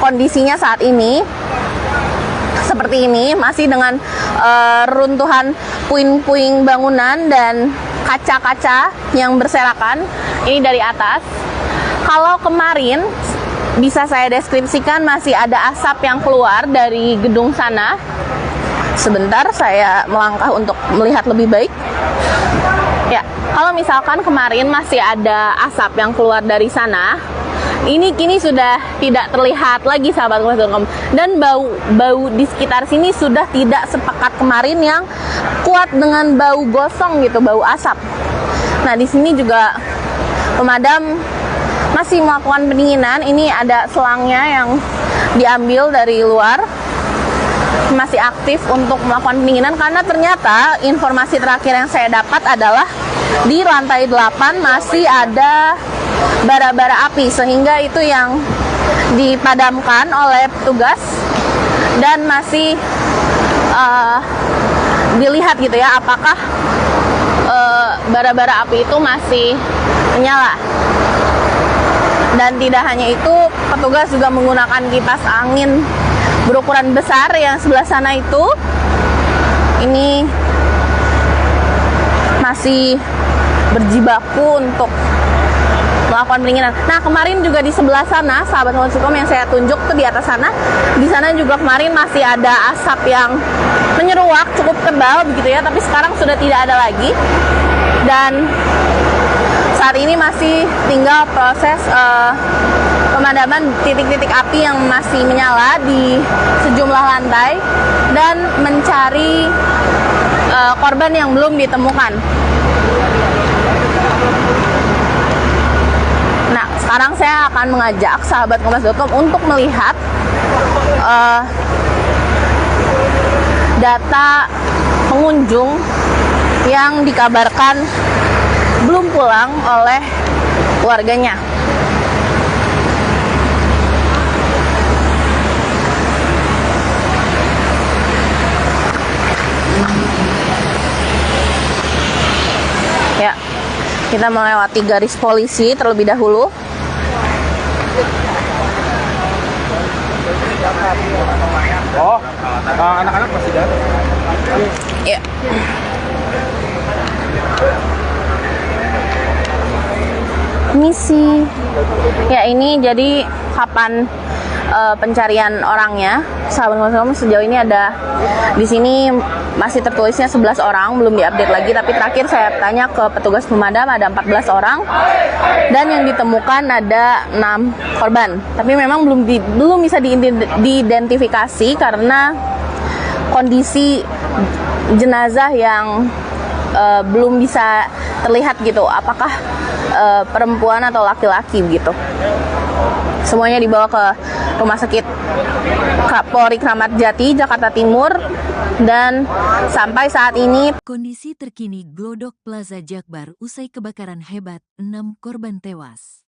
kondisinya saat ini seperti ini, masih dengan runtuhan puing-puing bangunan dan kaca-kaca yang berserakan. Ini dari atas. Kalau kemarin bisa saya deskripsikan masih ada asap yang keluar dari gedung sana. Sebentar saya melangkah untuk melihat lebih baik. Ya, kalau misalkan kemarin masih ada asap yang keluar dari sana, ini kini sudah tidak terlihat lagi, sahabat Kompas.com. Dan bau di sekitar sini sudah tidak sepekat kemarin yang kuat dengan bau gosong gitu, bau asap. Nah, di sini juga pemadam masih melakukan pendinginan. Ini ada selangnya yang diambil dari luar, masih aktif untuk melakukan pendinginan, karena ternyata informasi terakhir yang saya dapat adalah di lantai 8 masih ada bara-bara api, sehingga itu yang dipadamkan oleh petugas dan masih dilihat gitu ya apakah bara-bara api itu masih menyala. Dan tidak hanya itu, petugas juga menggunakan kipas angin berukuran besar yang sebelah sana itu. Ini masih berjibaku untuk melakukan pendinginan. Nah, kemarin juga di sebelah sana, sahabat Kompas.com, yang saya tunjuk tuh di atas sana, di sana juga kemarin masih ada asap yang menyeruak cukup tebal begitu ya, tapi sekarang sudah tidak ada lagi. Dan saat ini masih tinggal proses pemadaman titik-titik api yang masih menyala di sejumlah lantai dan mencari korban yang belum ditemukan. Nah, sekarang saya akan mengajak sahabat Kompas.com untuk melihat data pengunjung yang dikabarkan belum pulang oleh keluarganya. Kita melewati garis polisi terlebih dahulu. Oh, anak-anak masih datang. Ya. Misi. Ya, ini jadi kapan pencarian orangnya. Sahabat Kompas sejauh ini ada di sini masih tertulisnya 11 orang, belum diupdate lagi, tapi terakhir saya tanya ke petugas pemadam ada 14 orang dan yang ditemukan ada 6 korban. Tapi memang belum bisa diidentifikasi karena kondisi jenazah yang belum bisa terlihat gitu, apakah perempuan atau laki-laki gitu. Semuanya dibawa ke Rumah Sakit Polri Kramat Jati, Jakarta Timur, dan sampai saat ini Kondisi terkini Glodok Plaza Jakbar usai kebakaran hebat, 6 korban tewas.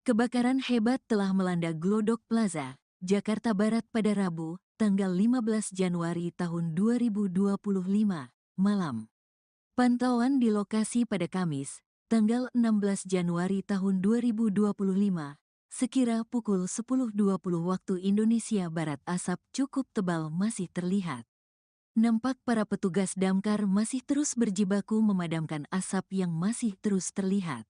Kebakaran hebat telah melanda Glodok Plaza, Jakarta Barat pada Rabu, tanggal 15 Januari tahun 2025, malam. Pantauan di lokasi pada Kamis, tanggal 16 Januari tahun 2025, sekira pukul 10.20 waktu Indonesia Barat, asap cukup tebal masih terlihat. Nampak para petugas damkar masih terus berjibaku memadamkan asap yang masih terus terlihat.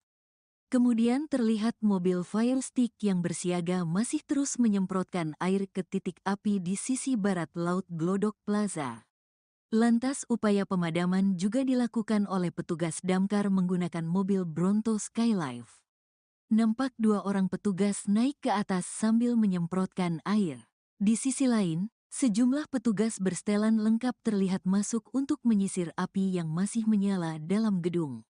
Kemudian terlihat mobil fire stick yang bersiaga masih terus menyemprotkan air ke titik api di sisi barat laut Glodok Plaza. Lantas upaya pemadaman juga dilakukan oleh petugas damkar menggunakan mobil Bronto Skylife. Nampak 2 orang petugas naik ke atas sambil menyemprotkan air. Di sisi lain, sejumlah petugas bersetelan lengkap terlihat masuk untuk menyisir api yang masih menyala dalam gedung.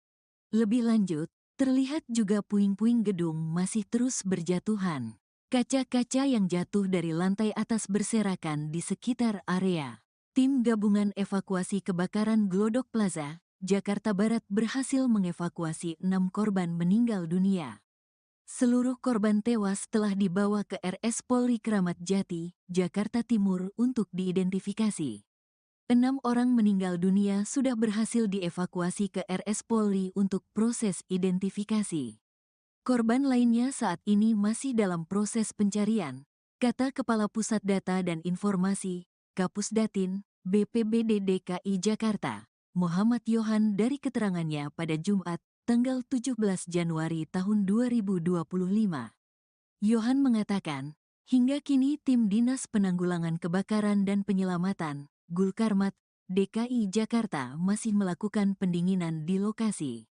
Lebih lanjut, terlihat juga puing-puing gedung masih terus berjatuhan. Kaca-kaca yang jatuh dari lantai atas berserakan di sekitar area. Tim gabungan evakuasi kebakaran Glodok Plaza, Jakarta Barat berhasil mengevakuasi 6 korban meninggal dunia. Seluruh korban tewas telah dibawa ke RS Polri Kramat Jati, Jakarta Timur untuk diidentifikasi. 6 orang meninggal dunia sudah berhasil dievakuasi ke RS Polri untuk proses identifikasi. Korban lainnya saat ini masih dalam proses pencarian, kata Kepala Pusat Data dan Informasi, Kapusdatin, BPBD DKI Jakarta, Muhammad Yohan dari keterangannya pada Jumat, tanggal 17 Januari tahun 2025. Yohan mengatakan, hingga kini tim Dinas Penanggulangan Kebakaran dan Penyelamatan, Gulkarmat, DKI Jakarta masih melakukan pendinginan di lokasi.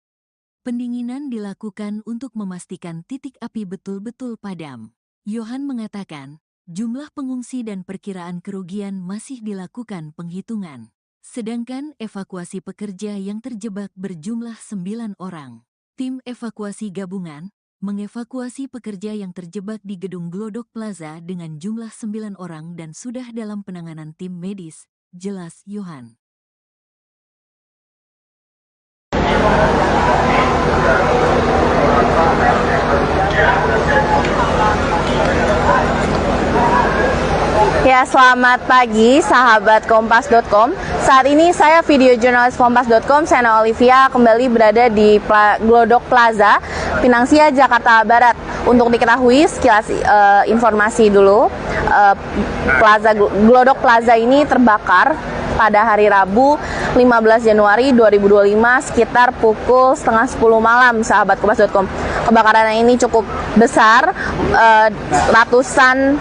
Pendinginan dilakukan untuk memastikan titik api betul-betul padam. Yohan mengatakan, jumlah pengungsi dan perkiraan kerugian masih dilakukan penghitungan. Sedangkan evakuasi pekerja yang terjebak berjumlah 9 orang. Tim evakuasi gabungan mengevakuasi pekerja yang terjebak di gedung Glodok Plaza dengan jumlah 9 orang dan sudah dalam penanganan tim medis, jelas Yohan. Ya, selamat pagi sahabat Kompas.com. Saat ini saya video jurnalis Kompas.com, Sena Olivia, kembali berada di Glodok Plaza, Pinang Sia, Jakarta Barat. Untuk diketahui sekilas informasi dulu, Glodok Plaza ini terbakar pada hari Rabu 15 Januari 2025 sekitar pukul 9:30 malam, sahabat Kompas.com. Kebakaran ini cukup besar, ratusan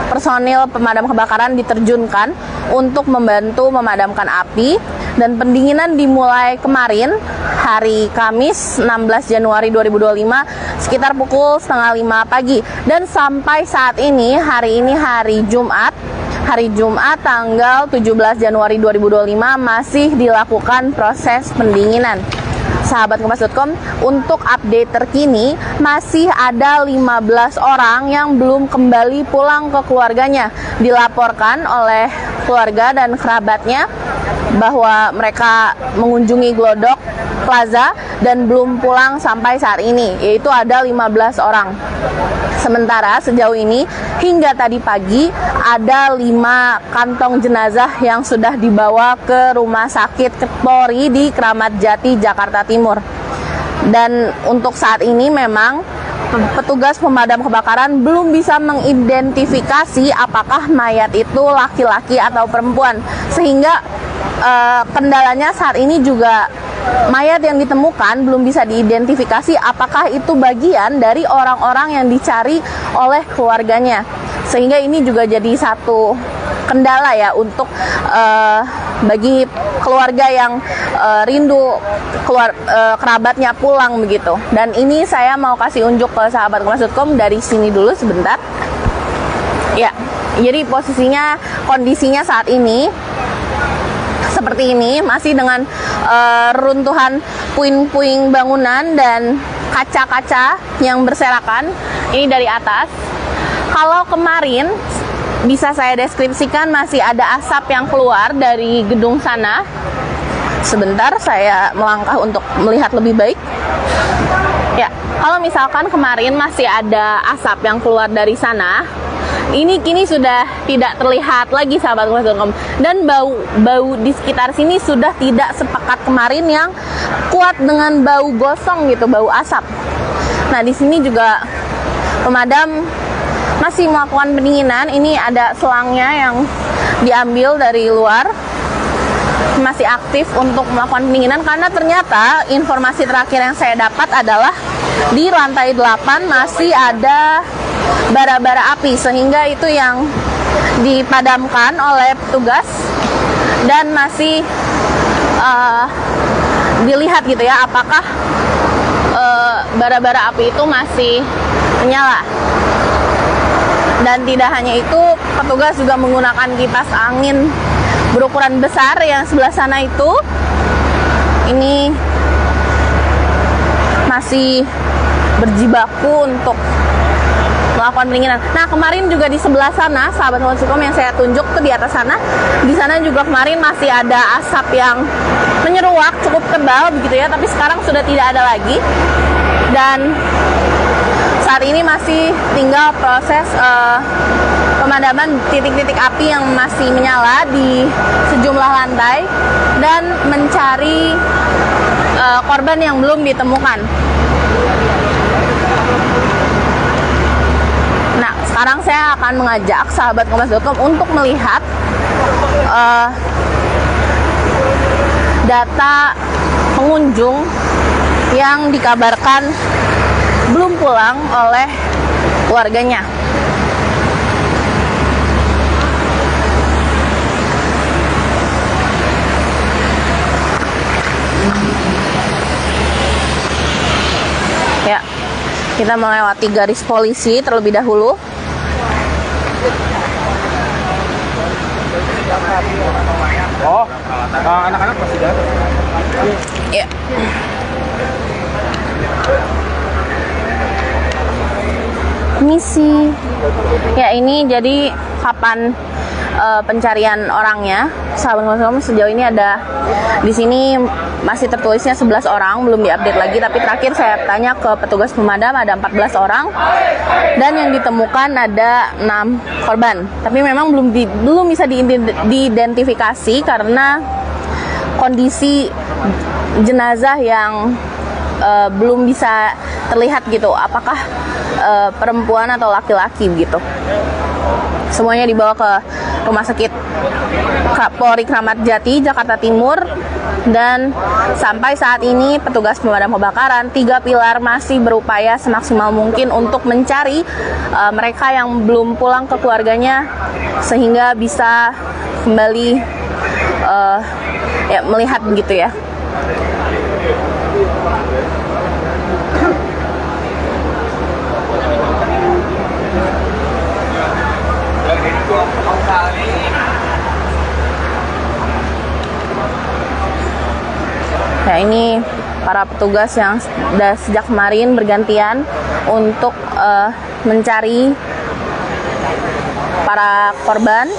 personil pemadam kebakaran diterjunkan untuk membantu memadamkan api, dan pendinginan dimulai kemarin hari Kamis 16 Januari 2025 sekitar pukul 4:30 pagi, dan sampai saat ini hari Jumat tanggal 17 Januari 2025 masih dilakukan proses pendinginan. Sahabat Kompas.com, untuk update terkini masih ada 15 orang yang belum kembali pulang ke keluarganya. Dilaporkan oleh keluarga dan kerabatnya bahwa mereka mengunjungi Glodok Plaza dan belum pulang sampai saat ini, yaitu ada 15 orang. Sementara sejauh ini hingga tadi pagi ada 5 kantong jenazah yang sudah dibawa ke Rumah Sakit Polri di Kramat Jati, Jakarta Timur. Dan untuk saat ini memang petugas pemadam kebakaran belum bisa mengidentifikasi apakah mayat itu laki-laki atau perempuan, sehingga kendalanya saat ini juga mayat yang ditemukan belum bisa diidentifikasi apakah itu bagian dari orang-orang yang dicari oleh keluarganya, sehingga ini juga jadi satu kendala ya untuk bagi keluarga yang rindu kerabatnya pulang begitu. Dan ini saya mau kasih unjuk ke sahabat Kompas.com dari sini dulu sebentar ya. Jadi posisinya, kondisinya saat ini seperti ini, masih dengan runtuhan puing-puing bangunan dan kaca-kaca yang berserakan. Ini dari atas. Kalau kemarin bisa saya deskripsikan masih ada asap yang keluar dari gedung sana. Sebentar saya melangkah untuk melihat lebih baik. Ya, kalau misalkan kemarin masih ada asap yang keluar dari sana, ini kini sudah tidak terlihat lagi sahabat Kompas.com, dan bau di sekitar sini sudah tidak sepekat kemarin yang kuat dengan bau gosong gitu, bau asap. Nah, di sini juga pemadam masih melakukan pendinginan. Ini ada selangnya yang diambil dari luar, masih aktif untuk melakukan pendinginan karena ternyata informasi terakhir yang saya dapat adalah di lantai 8 masih ada bara-bara api, sehingga itu yang dipadamkan oleh petugas dan masih dilihat gitu ya apakah bara-bara api itu masih menyala. Dan tidak hanya itu, petugas juga menggunakan kipas angin berukuran besar yang sebelah sana itu. Ini masih berjibaku untuk melakukan pendinginan. Nah, kemarin juga di sebelah sana, sahabat Kompas.com, yang saya tunjuk tuh di atas sana, di sana juga kemarin masih ada asap yang menyeruak cukup tebal begitu ya, tapi sekarang sudah tidak ada lagi. Dan saat ini masih tinggal proses pemadaman titik-titik api yang masih menyala di sejumlah lantai dan mencari korban yang belum ditemukan. Nah, sekarang saya akan mengajak sahabat Kompas.com untuk melihat data pengunjung yang dikabarkan belum pulang oleh keluarganya. Ya, kita melewati garis polisi terlebih dahulu. Oh, anak-anak masih datang. Ya. Misi. Ya, ini jadi kapan pencarian orangnya. Sahabat Kompas.com, sejauh ini ada di sini masih tertulisnya 11 orang, belum diupdate lagi, tapi terakhir saya tanya ke petugas pemadam ada 14 orang dan yang ditemukan ada 6 korban. Tapi memang belum bisa diidentifikasi karena kondisi jenazah yang belum bisa terlihat gitu, apakah perempuan atau laki-laki gitu. Semuanya dibawa ke Rumah Sakit Polri Kramat Jati, Jakarta Timur. Dan sampai saat ini petugas pemadam kebakaran 3 pilar masih berupaya semaksimal mungkin untuk mencari mereka yang belum pulang ke keluarganya sehingga bisa kembali ya, melihat begitu ya. Nah, ini para petugas yang sudah sejak kemarin bergantian untuk mencari para korban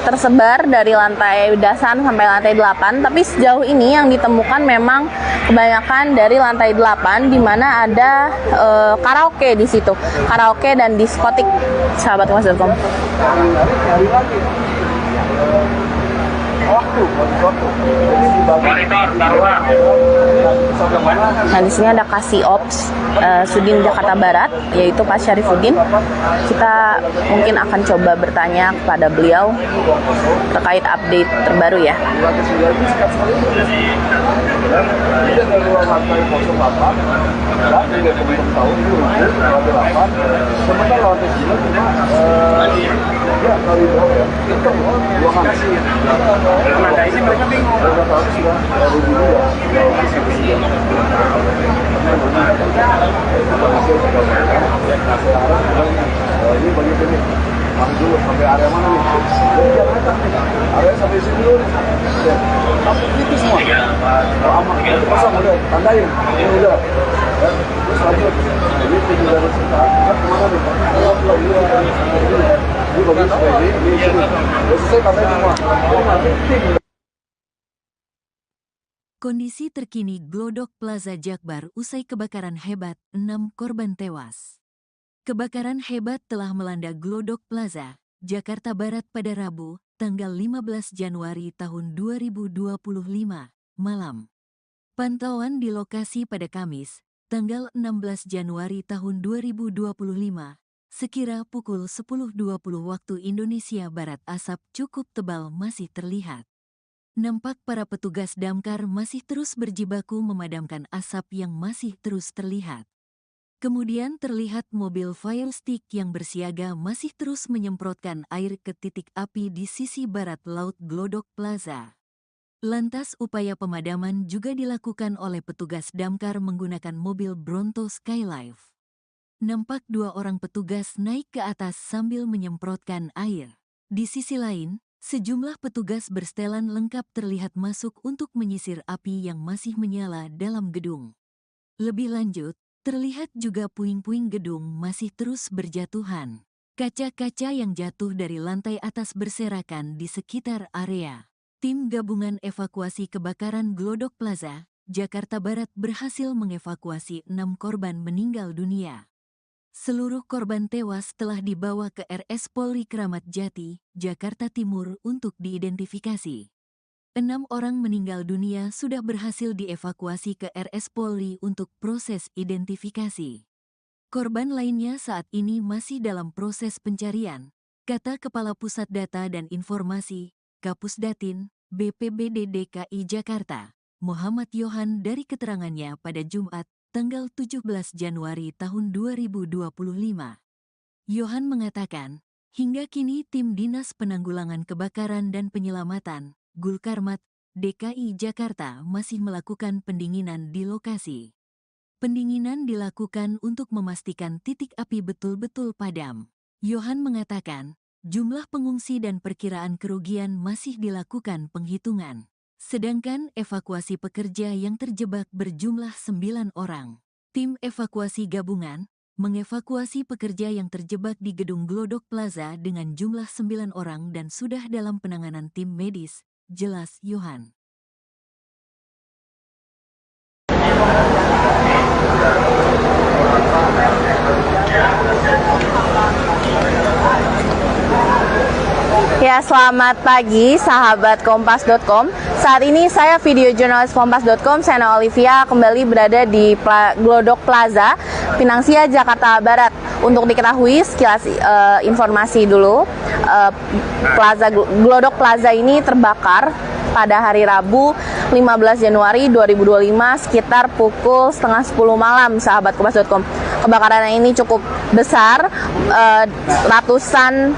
tersebar dari lantai dasar sampai lantai 8. Tapi sejauh ini yang ditemukan memang kebanyakan dari lantai 8, di mana ada karaoke di situ, karaoke dan diskotik, sahabat Kompas.com. waktu. Jadi dibagi. Nah, di sini ada Kasih Ops Sudin Jakarta Barat, yaitu Pak Syarifuddin. Kita mungkin akan coba bertanya kepada beliau terkait update terbaru ya. Dari ruang lantai 08 dan hingga kemudian tahun 2008, sementara lantai 9 cuma ya kali berapa ya? Itu ruangan. Nah ini mereka bingung. Sudah rugi juga. Ini bagi ini dulu sampai area mana nih? Jadi jangan acak nih. Area sampai sini dulu nih. Itu semua. Kalau aman, itu pasang udah, tandain. Ini udah. Terus lanjut. Ini tujuh dari kita. Kemana nih? Ini bagi supaya ini sini. Udah selesai tandain semua. Jadi nanti tim. Kondisi terkini Glodok Plaza Jakbar usai kebakaran hebat, 6 korban tewas. Kebakaran hebat telah melanda Glodok Plaza, Jakarta Barat pada Rabu, tanggal 15 Januari tahun 2025, malam. Pantauan di lokasi pada Kamis, tanggal 16 Januari tahun 2025, sekira pukul 10.20 waktu Indonesia Barat asap cukup tebal masih terlihat. Nampak para petugas damkar masih terus berjibaku memadamkan asap yang masih terus terlihat. Kemudian terlihat mobil fire stick yang bersiaga masih terus menyemprotkan air ke titik api di sisi barat laut Glodok Plaza. Lantas upaya pemadaman juga dilakukan oleh petugas damkar menggunakan mobil Bronto Skylife. Nampak 2 orang petugas naik ke atas sambil menyemprotkan air. Di sisi lain, sejumlah petugas bersetelan lengkap terlihat masuk untuk menyisir api yang masih menyala dalam gedung. Lebih lanjut, terlihat juga puing-puing gedung masih terus berjatuhan. Kaca-kaca yang jatuh dari lantai atas berserakan di sekitar area. Tim gabungan evakuasi kebakaran Glodok Plaza, Jakarta Barat berhasil mengevakuasi 6 korban meninggal dunia. Seluruh korban tewas telah dibawa ke RS Polri Kramat Jati, Jakarta Timur untuk diidentifikasi. 6 orang meninggal dunia sudah berhasil dievakuasi ke RS Polri untuk proses identifikasi. Korban lainnya saat ini masih dalam proses pencarian, kata Kepala Pusat Data dan Informasi, Kapusdatin, BPBD DKI Jakarta, Muhammad Yohan dari keterangannya pada Jumat, tanggal 17 Januari tahun 2025. Yohan mengatakan, hingga kini tim Dinas Penanggulangan Kebakaran dan Penyelamatan Gulkarmat, DKI Jakarta masih melakukan pendinginan di lokasi. Pendinginan dilakukan untuk memastikan titik api betul-betul padam. Yohan mengatakan, jumlah pengungsi dan perkiraan kerugian masih dilakukan penghitungan. Sedangkan evakuasi pekerja yang terjebak berjumlah 9 orang. Tim evakuasi gabungan mengevakuasi pekerja yang terjebak di gedung Glodok Plaza dengan jumlah 9 orang dan sudah dalam penanganan tim medis. Jelas Yohan. Ya, selamat pagi sahabat Kompas.com. Saat ini saya video jurnalis Kompas.com, Sena Olivia, kembali berada di Glodok Plaza, Pinang Sia, Jakarta Barat. Untuk diketahui sekilas informasi dulu, Glodok Plaza ini terbakar pada hari Rabu 15 Januari 2025 sekitar pukul 9:30 malam, sahabat Kompas.com. Kebakaran ini cukup besar, ratusan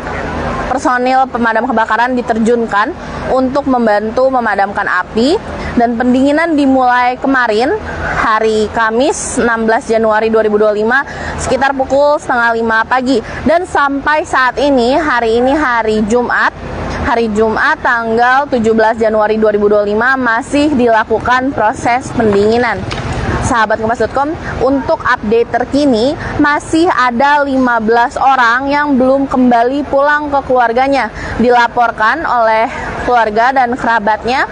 personil pemadam kebakaran diterjunkan untuk membantu memadamkan api, dan pendinginan dimulai kemarin hari Kamis 16 Januari 2025 sekitar pukul 4:30 pagi, dan sampai saat ini hari Jumat tanggal 17 Januari 2025 masih dilakukan proses pendinginan. Sahabat Kompas.com, untuk update terkini masih ada 15 orang yang belum kembali pulang ke keluarganya. Dilaporkan oleh keluarga dan kerabatnya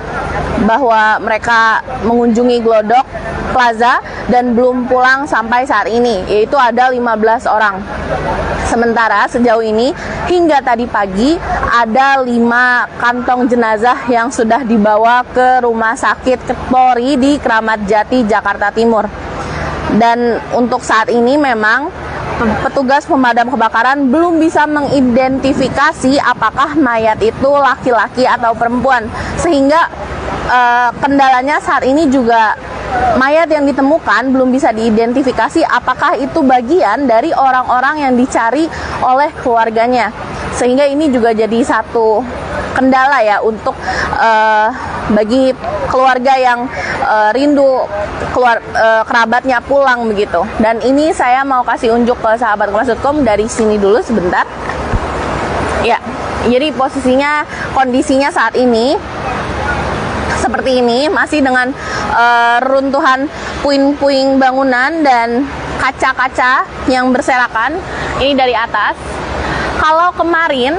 bahwa mereka mengunjungi Glodok Plaza dan belum pulang sampai saat ini, yaitu ada 15 orang. Sementara sejauh ini hingga tadi pagi ada 5 kantong jenazah yang sudah dibawa ke Rumah Sakit Polri di Kramat Jati, Jakarta Timur. Dan untuk saat ini memang petugas pemadam kebakaran belum bisa mengidentifikasi apakah mayat itu laki-laki atau perempuan, sehingga kendalanya saat ini juga mayat yang ditemukan belum bisa diidentifikasi apakah itu bagian dari orang-orang yang dicari oleh keluarganya, sehingga ini juga jadi satu kendala ya untuk bagi keluarga yang rindu kerabatnya pulang begitu. Dan ini saya mau kasih unjuk ke sahabat Kompas.com dari sini dulu sebentar. Ya, jadi kondisinya saat ini seperti ini, masih dengan runtuhan puing-puing bangunan dan kaca-kaca yang berserakan. Ini dari atas. Kalau kemarin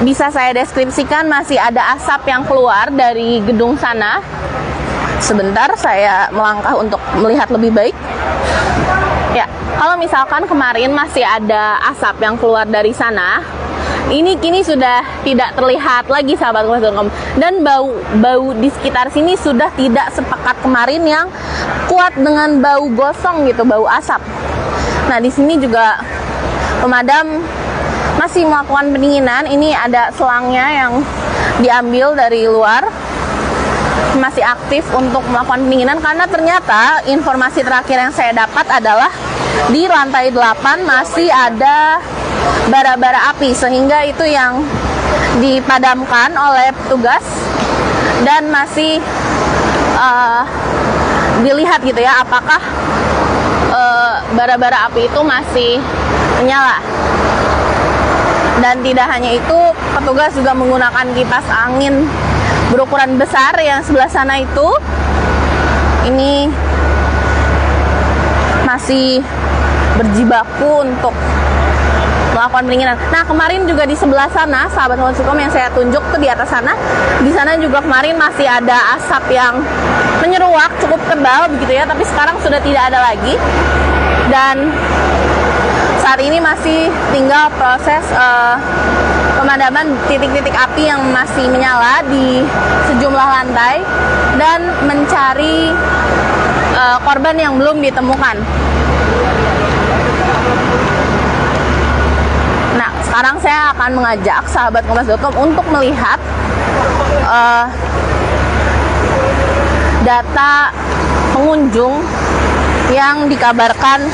bisa saya deskripsikan masih ada asap yang keluar dari gedung sana. Sebentar saya melangkah untuk melihat lebih baik. Ya, kalau misalkan kemarin masih ada asap yang keluar dari sana, ini kini sudah tidak terlihat lagi sahabat Kompas.com, dan bau di sekitar sini sudah tidak sepekat kemarin yang kuat dengan bau gosong gitu, bau asap. Nah, di sini juga pemadam masih melakukan pendinginan. Ini ada selangnya yang diambil dari luar, masih aktif untuk melakukan pendinginan karena ternyata informasi terakhir yang saya dapat adalah di lantai 8 masih ada bara-bara api, sehingga itu yang dipadamkan oleh petugas dan masih dilihat gitu ya apakah bara-bara api itu masih menyala. Dan tidak hanya itu, petugas juga menggunakan kipas angin berukuran besar yang sebelah sana itu. Ini masih berjibaku untuk melakukan pendinginan. Nah, kemarin juga di sebelah sana, sahabat Kompas.com, yang saya tunjuk tuh di atas sana, di sana juga kemarin masih ada asap yang menyeruak cukup tebal begitu ya, tapi sekarang sudah tidak ada lagi. Dan saat ini masih tinggal proses pemadaman titik-titik api yang masih menyala di sejumlah lantai dan mencari korban yang belum ditemukan. Nah, sekarang saya akan mengajak sahabat Kompas.com untuk melihat data pengunjung yang dikabarkan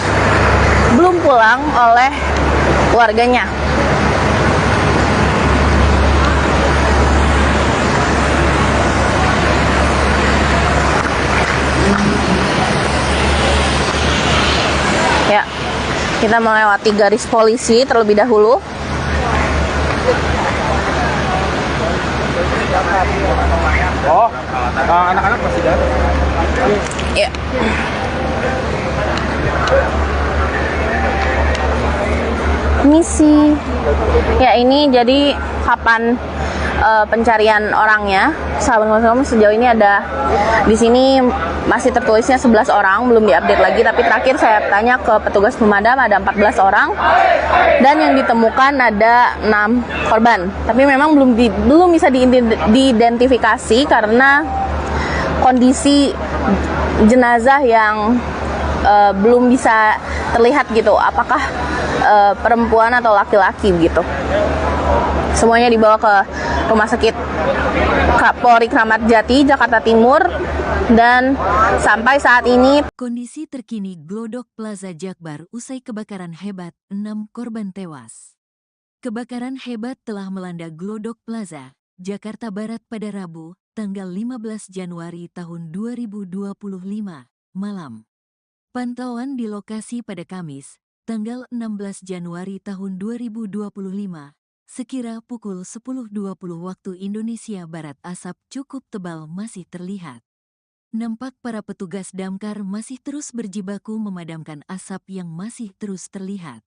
belum pulang oleh keluarganya. Ya, kita melewati garis polisi terlebih dahulu. Oh, anak-anak masih datang. Ya. Misi. Ya, ini jadi kapan pencarian orangnya. Sahabat Kompas.com, sejauh ini ada di sini masih tertulisnya 11 orang, belum diupdate lagi, tapi terakhir saya tanya ke petugas pemadam ada 14 orang dan yang ditemukan ada 6 korban. Tapi memang belum bisa diidentifikasi karena kondisi jenazah yang belum bisa terlihat gitu, apakah perempuan atau laki-laki gitu. Semuanya dibawa ke Rumah Sakit Polri Kramat Jati, Jakarta Timur, dan sampai saat ini Kondisi terkini Glodok Plaza Jakbar usai kebakaran hebat, 6 korban tewas. Kebakaran hebat telah melanda Glodok Plaza, Jakarta Barat pada Rabu, tanggal 15 Januari tahun 2025, malam. Pantauan di lokasi pada Kamis, tanggal 16 Januari tahun 2025, sekira pukul 10.20 waktu Indonesia Barat, asap cukup tebal masih terlihat. Nampak para petugas damkar masih terus berjibaku memadamkan asap yang masih terus terlihat.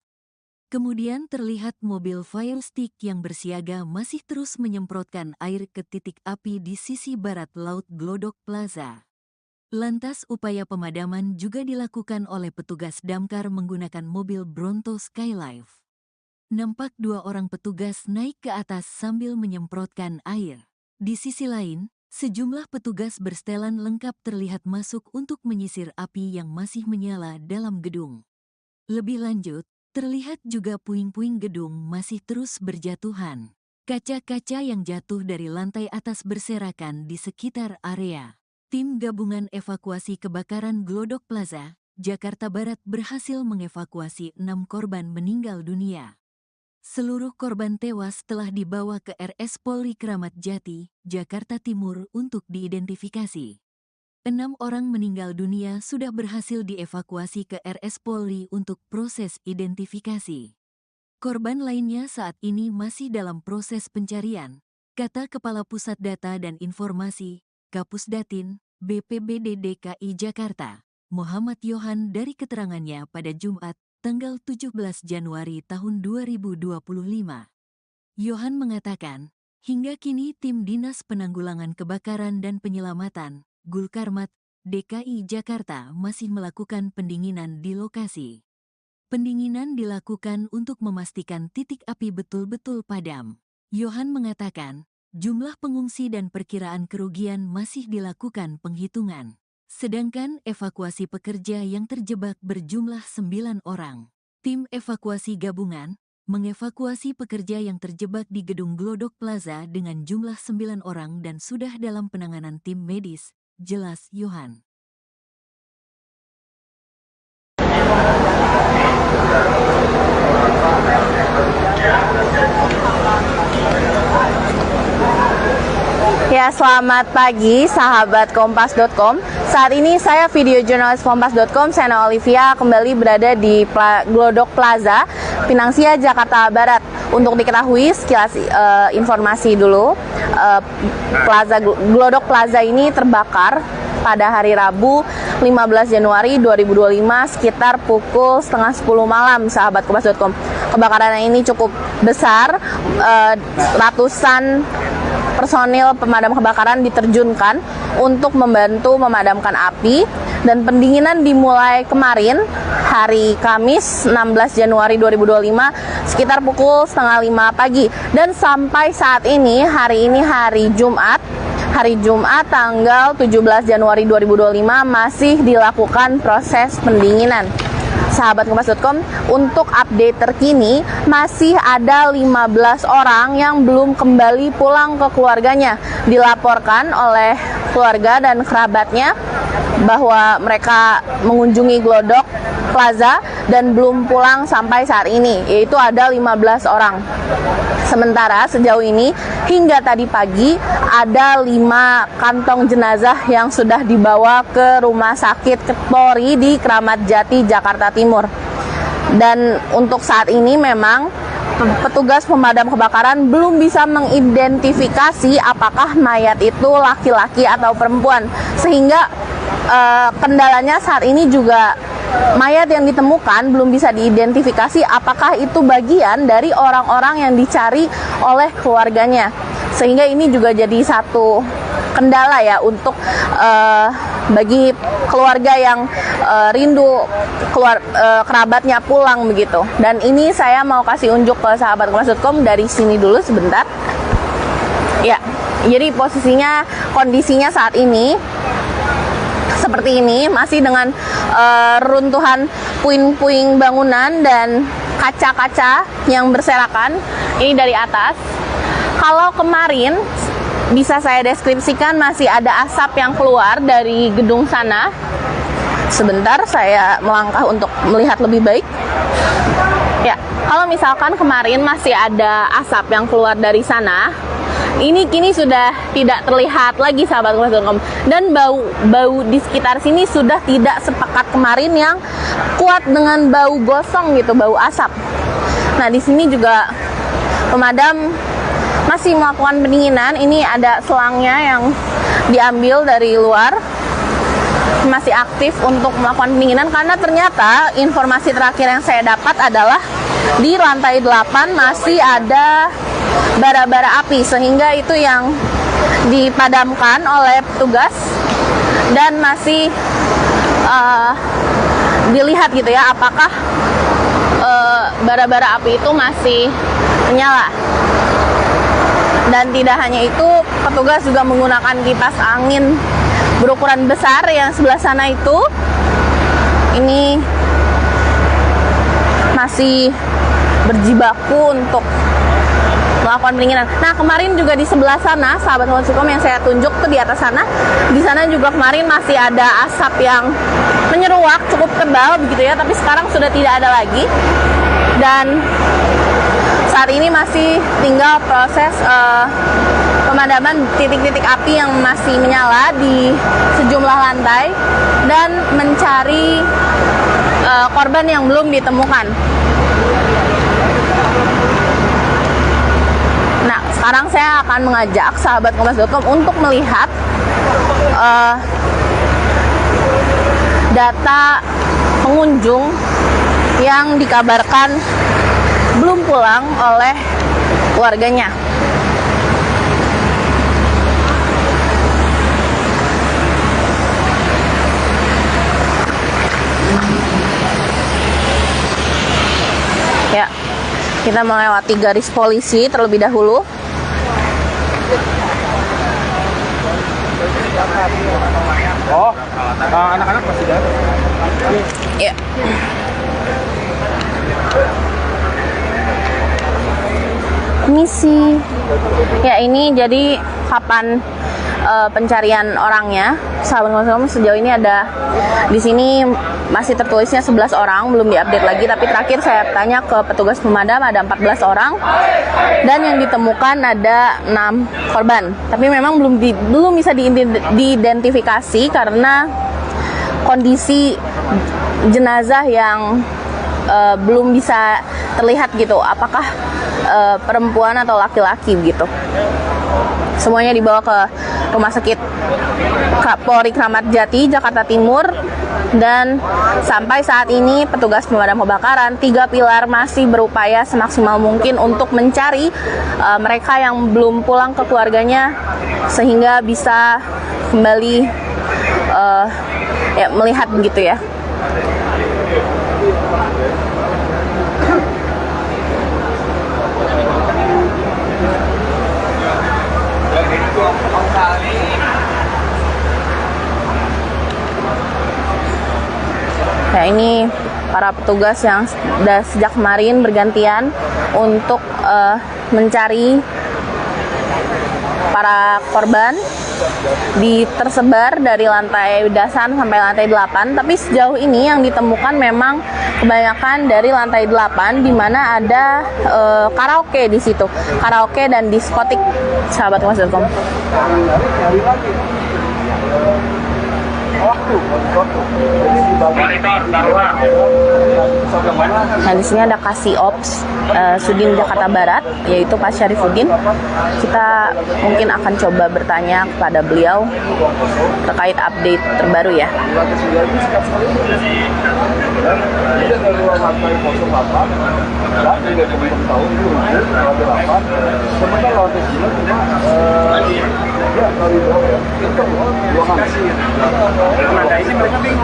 Kemudian terlihat mobil fire stick yang bersiaga masih terus menyemprotkan air ke titik api di sisi barat laut Glodok Plaza. Lantas upaya pemadaman juga dilakukan oleh petugas damkar menggunakan mobil Bronto Skylife. nampak 2 orang petugas naik ke atas sambil menyemprotkan air. Di sisi lain, sejumlah petugas bersetelan lengkap terlihat masuk untuk menyisir api yang masih menyala dalam gedung. Lebih lanjut, terlihat juga puing-puing gedung masih terus berjatuhan. Kaca-kaca yang jatuh dari lantai atas berserakan di sekitar area. Tim gabungan evakuasi kebakaran Glodok Plaza, Jakarta Barat berhasil mengevakuasi 6 korban meninggal dunia. Seluruh korban tewas telah dibawa ke RS Polri Kramat Jati, Jakarta Timur untuk diidentifikasi. 6 orang meninggal dunia sudah berhasil dievakuasi ke RS Polri untuk proses identifikasi. Korban lainnya saat ini masih dalam proses pencarian, kata Kepala Pusat Data dan Informasi, Kapusdatin, BPBD DKI Jakarta, Muhammad Yohan dari keterangannya pada Jumat, tanggal 17 Januari tahun 2025. Yohan mengatakan, hingga kini tim Dinas Penanggulangan Kebakaran dan Penyelamatan, Gulkarmat, DKI Jakarta masih melakukan pendinginan di lokasi. Pendinginan dilakukan untuk memastikan titik api betul-betul padam. Yohan mengatakan, jumlah pengungsi dan perkiraan kerugian masih dilakukan penghitungan. Sedangkan evakuasi pekerja yang terjebak berjumlah 9 orang. Tim evakuasi gabungan mengevakuasi pekerja yang terjebak di gedung Glodok Plaza dengan jumlah 9 orang dan sudah dalam penanganan tim medis, jelas Yohan. Ya, selamat pagi sahabat Kompas.com. Saat ini saya video jurnalis Kompas.com, Sena Olivia, kembali berada di Glodok Plaza, Pinang Sia, Jakarta Barat. Untuk diketahui sekilas informasi dulu, Glodok Plaza ini terbakar pada hari Rabu 15 Januari 2025 sekitar pukul setengah 10 malam, sahabat Kompas.com. Kebakaran ini cukup besar, ratusan personil pemadam kebakaran diterjunkan untuk membantu memadamkan api, dan pendinginan dimulai kemarin hari Kamis 16 Januari 2025 sekitar pukul setengah 5 pagi, dan sampai saat ini hari Jumat tanggal 17 Januari 2025 masih dilakukan proses pendinginan. Sahabat Kompas.com, untuk update terkini masih ada 15 orang yang belum kembali pulang ke keluarganya. Dilaporkan oleh keluarga dan kerabatnya bahwa mereka mengunjungi Glodok Plaza dan belum pulang sampai saat ini, yaitu ada 15 orang. Sementara sejauh ini hingga tadi pagi ada 5 kantong jenazah yang sudah dibawa ke Rumah Sakit Polri di Kramat Jati, Jakarta Timur. Dan untuk saat ini memang petugas pemadam kebakaran belum bisa mengidentifikasi apakah mayat itu laki-laki atau perempuan, sehingga kendalanya saat ini juga mayat yang ditemukan belum bisa diidentifikasi apakah itu bagian dari orang-orang yang dicari oleh keluarganya, sehingga ini juga jadi satu kendala ya untuk bagi keluarga yang rindu kerabatnya pulang begitu. Dan ini saya mau kasih unjuk ke sahabat Kompas.com dari sini dulu sebentar. Ya, jadi kondisinya saat ini seperti ini, masih dengan runtuhan puing-puing bangunan dan kaca-kaca yang berserakan. Ini dari atas. Kalau kemarin bisa saya deskripsikan masih ada asap yang keluar dari gedung sana. Sebentar saya melangkah untuk melihat lebih baik. Ya, kalau misalkan kemarin masih ada asap yang keluar dari sana, ini kini sudah tidak terlihat lagi, sahabat Kompas.com. Dan bau di sekitar sini sudah tidak sepekat kemarin yang kuat dengan bau gosong gitu, bau asap. Nah, di sini juga pemadam masih melakukan pendinginan. Ini ada selangnya yang diambil dari luar, masih aktif untuk melakukan pendinginan, karena ternyata informasi terakhir yang saya dapat adalah di lantai 8 masih ada bara-bara api, sehingga itu yang dipadamkan oleh petugas dan masih dilihat gitu ya apakah bara-bara api itu masih menyala. Dan tidak hanya itu, petugas juga menggunakan kipas angin berukuran besar yang sebelah sana itu. Ini masih berjibaku untuk melakukan pendinginan. Nah, kemarin juga di sebelah sana, sahabat Kompas.com, yang saya tunjuk tuh di atas sana, di sana juga kemarin masih ada asap yang menyeruak cukup tebal begitu ya, tapi sekarang sudah tidak ada lagi. Dan saat ini masih tinggal proses pemadaman titik-titik api yang masih menyala di sejumlah lantai dan mencari korban yang belum ditemukan. Nah, sekarang saya akan mengajak sahabat Kompas.com untuk melihat data pengunjung yang dikabarkan belum pulang oleh keluarganya. Ya, kita melewati garis polisi terlebih dahulu. Oh, anak-anak masih ada. Ya. Misi. Ya, ini jadi kapan pencarian orangnya. Sahabat Kompas.com, sejauh ini ada di sini masih tertulisnya 11 orang, belum diupdate lagi, tapi terakhir saya tanya ke petugas pemadam ada 14 orang dan yang ditemukan ada 6 korban. Tapi memang belum bisa diidentifikasi karena kondisi jenazah yang belum bisa terlihat gitu, apakah perempuan atau laki-laki gitu. Semuanya dibawa ke Rumah Sakit Polri Kramat Jati, Jakarta Timur. Dan sampai saat ini petugas pemadam kebakaran 3 pilar masih berupaya semaksimal mungkin untuk mencari mereka yang belum pulang ke keluarganya sehingga bisa kembali melihat begitu ya. Nah, ini para petugas yang sudah sejak kemarin bergantian untuk mencari para korban tersebar dari lantai dasar sampai lantai 8, tapi sejauh ini yang ditemukan memang kebanyakan dari lantai 8 di mana ada karaoke di situ, karaoke dan diskotik, sahabat Kompas.com. Nah, di sini ada Kasih Ops Sudin Jakarta Barat, yaitu Pak Syarifuddin. Kita mungkin akan coba bertanya kepada beliau terkait update terbaru ya. Nah, ini mereka bingung.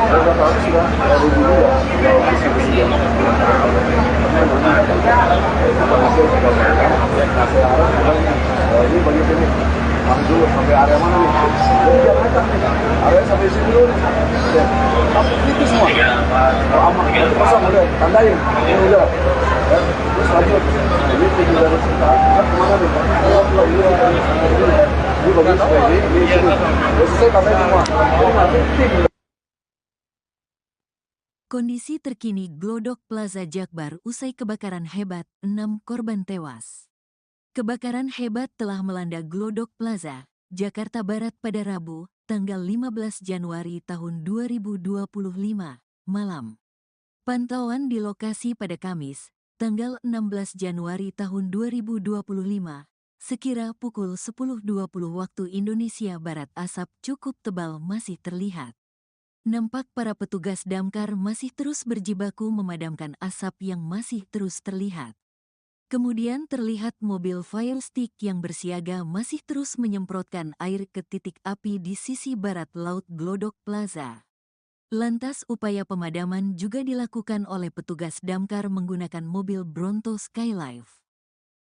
Ini bagian sini. Masuk dulu sampai area mana nih? Jadi jangan acak nih. Area sampai sini dulu nih. Itu semua. Kalau aman, itu kosong udah. Tandain. Ini udah. Terus lanjut. Ini tinggi dari kita. Kemana nih? Ini bagian seperti ini. Ini sini. Udah selesai tandain semua. Ini nanti tim. Kondisi terkini Glodok Plaza Jakbar usai kebakaran hebat, 6 korban tewas. Kebakaran hebat telah melanda Glodok Plaza, Jakarta Barat pada Rabu, tanggal 15 Januari tahun 2025, malam. Pantauan di lokasi pada Kamis, tanggal 16 Januari tahun 2025, sekira pukul 10.20 waktu Indonesia Barat, asap cukup tebal masih terlihat. Nampak para petugas damkar masih terus berjibaku memadamkan asap yang masih terus terlihat. Kemudian terlihat mobil fire stick yang bersiaga masih terus menyemprotkan air ke titik api di sisi barat laut Glodok Plaza. Lantas upaya pemadaman juga dilakukan oleh petugas damkar menggunakan mobil Bronto Skylife.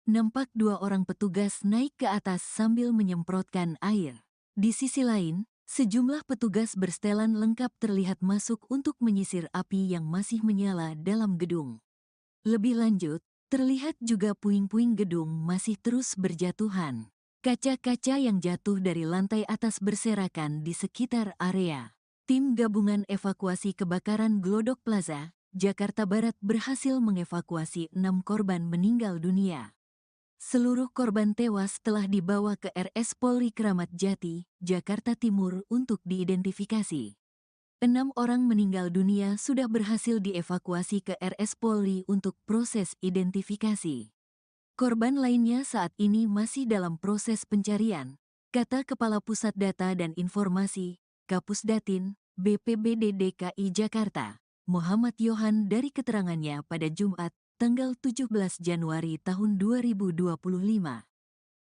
Nampak 2 orang petugas naik ke atas sambil menyemprotkan air. Di sisi lain, sejumlah petugas bersetelan lengkap terlihat masuk untuk menyisir api yang masih menyala dalam gedung. Lebih lanjut, terlihat juga puing-puing gedung masih terus berjatuhan. Kaca-kaca yang jatuh dari lantai atas berserakan di sekitar area. Tim gabungan evakuasi kebakaran Glodok Plaza, Jakarta Barat berhasil mengevakuasi 6 korban meninggal dunia. Seluruh korban tewas telah dibawa ke RS Polri Kramat Jati, Jakarta Timur untuk diidentifikasi. 6 orang meninggal dunia sudah berhasil dievakuasi ke RS Polri untuk proses identifikasi. Korban lainnya saat ini masih dalam proses pencarian, kata Kepala Pusat Data dan Informasi, Kapusdatin, BPBD DKI Jakarta, Muhammad Yohan dari keterangannya pada Jumat, tanggal 17 Januari tahun 2025.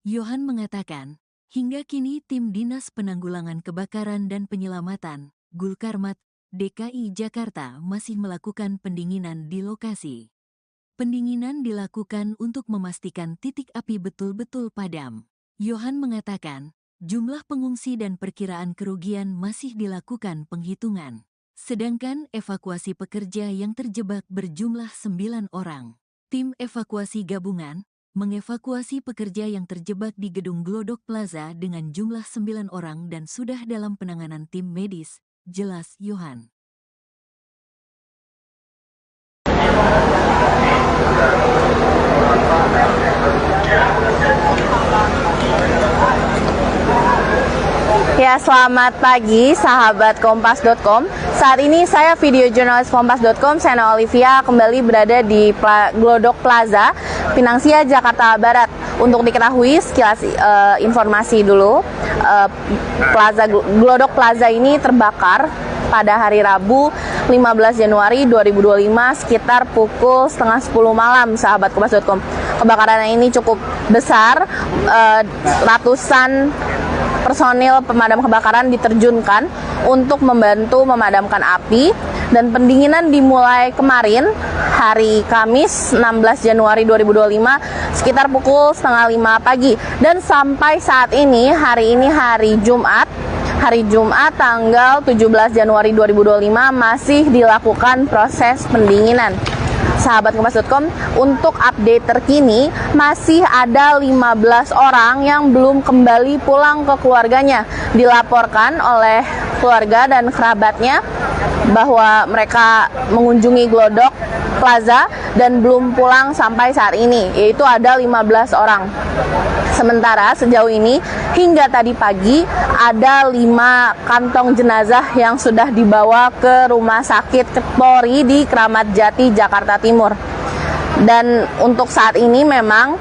Yohan mengatakan, hingga kini tim Dinas Penanggulangan Kebakaran dan Penyelamatan, Gulkarmat, DKI Jakarta masih melakukan pendinginan di lokasi. Pendinginan dilakukan untuk memastikan titik api betul-betul padam. Yohan mengatakan, jumlah pengungsi dan perkiraan kerugian masih dilakukan penghitungan. Sedangkan evakuasi pekerja yang terjebak berjumlah 9 orang. Tim evakuasi gabungan mengevakuasi pekerja yang terjebak di gedung Glodok Plaza dengan jumlah 9 orang dan sudah dalam penanganan tim medis, jelas Yohan. Ya, selamat pagi sahabat Kompas.com. Saat ini saya video jurnalis Kompas.com, Sena Olivia, kembali berada di Glodok Plaza, Pinang Sia, Jakarta Barat. Untuk diketahui sekilas informasi dulu, Glodok Plaza ini terbakar pada hari Rabu 15 Januari 2025 sekitar pukul setengah 10 malam, sahabat Kompas.com. Kebakaran ini cukup besar, ratusan personil pemadam kebakaran diterjunkan untuk membantu memadamkan api, dan pendinginan dimulai kemarin hari Kamis 16 Januari 2025 sekitar pukul setengah 5 pagi, dan sampai saat ini hari Jumat tanggal 17 Januari 2025 masih dilakukan proses pendinginan. Sahabat Kompas.com, untuk update terkini masih ada 15 orang yang belum kembali pulang ke keluarganya. Dilaporkan oleh keluarga dan kerabatnya bahwa mereka mengunjungi Glodok Plaza dan belum pulang sampai saat ini, yaitu ada 15 orang. Sementara sejauh ini hingga tadi pagi ada 5 kantong jenazah yang sudah dibawa ke Rumah Sakit Polri di Kramat Jati, Jakarta Timur. Dan untuk saat ini memang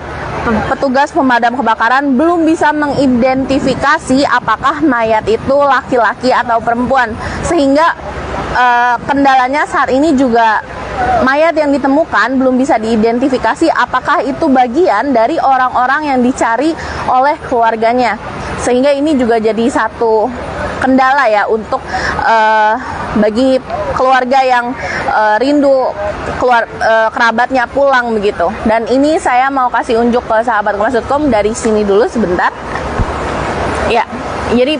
petugas pemadam kebakaran belum bisa mengidentifikasi apakah mayat itu laki-laki atau perempuan, sehingga kendalanya saat ini juga mayat yang ditemukan belum bisa diidentifikasi apakah itu bagian dari orang-orang yang dicari oleh keluarganya, sehingga ini juga jadi satu kendala ya untuk bagi keluarga yang rindu kerabatnya pulang begitu. Dan ini saya mau kasih unjuk ke sahabat Kompas.com dari sini dulu sebentar. Ya, jadi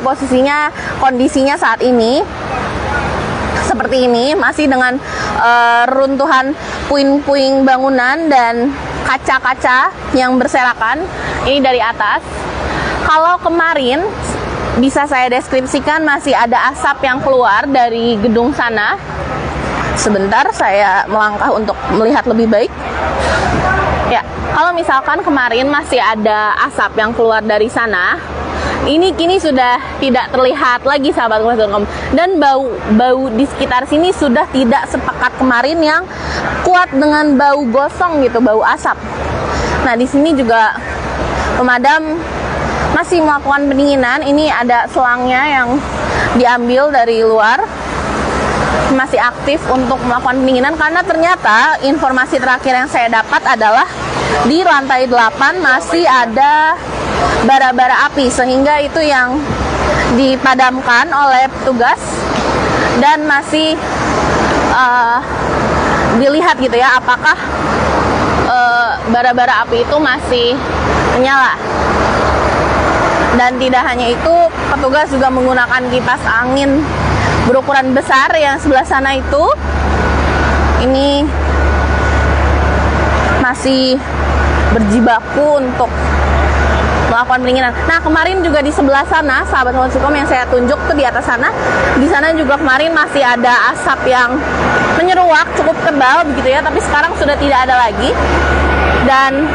kondisinya saat ini seperti ini, masih dengan runtuhan puing-puing bangunan dan kaca-kaca yang berserakan ini dari atas. Kalau kemarin bisa saya deskripsikan masih ada asap yang keluar dari gedung sana. Sebentar saya melangkah untuk melihat lebih baik. Ya, kalau misalkan kemarin masih ada asap yang keluar dari sana, ini kini sudah tidak terlihat lagi, sahabat Kompas.com. Dan bau di sekitar sini sudah tidak sepekat kemarin yang kuat dengan bau gosong gitu, bau asap. Nah, di sini juga pemadam masih melakukan pendinginan. Ini ada selangnya yang diambil dari luar, masih aktif untuk melakukan pendinginan, karena ternyata informasi terakhir yang saya dapat adalah di lantai 8 masih ada bara-bara api, sehingga itu yang dipadamkan oleh petugas dan masih dilihat gitu ya apakah bara-bara api itu masih menyala. Dan tidak hanya itu, petugas juga menggunakan kipas angin berukuran besar yang sebelah sana itu. Ini masih berjibaku untuk melakukan pendinginan. Nah, kemarin juga di sebelah sana, sahabat Kompas.com, yang saya tunjuk tuh di atas sana, di sana juga kemarin masih ada asap yang menyeruak cukup tebal begitu ya, tapi sekarang sudah tidak ada lagi. Dan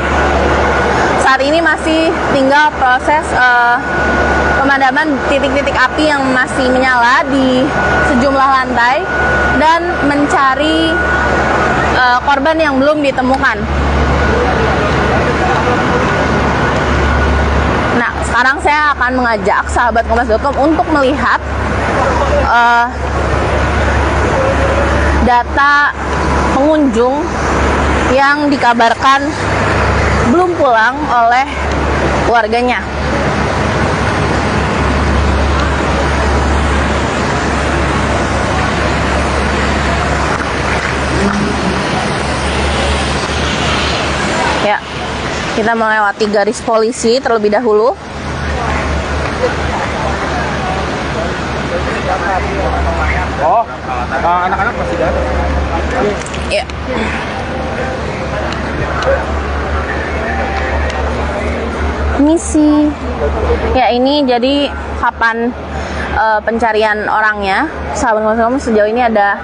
saat ini masih tinggal proses pemadaman titik-titik api yang masih menyala di sejumlah lantai dan mencari korban yang belum ditemukan. Nah, sekarang saya akan mengajak sahabat Kompas.com untuk melihat data pengunjung yang dikabarkan belum pulang oleh keluarganya. Ya, kita melewati garis polisi terlebih dahulu. Oh, anak-anak masih ada. Ya. Misi. Ya, ini jadi kapan pencarian orangnya. Sahabat Kompas.com, sejauh ini ada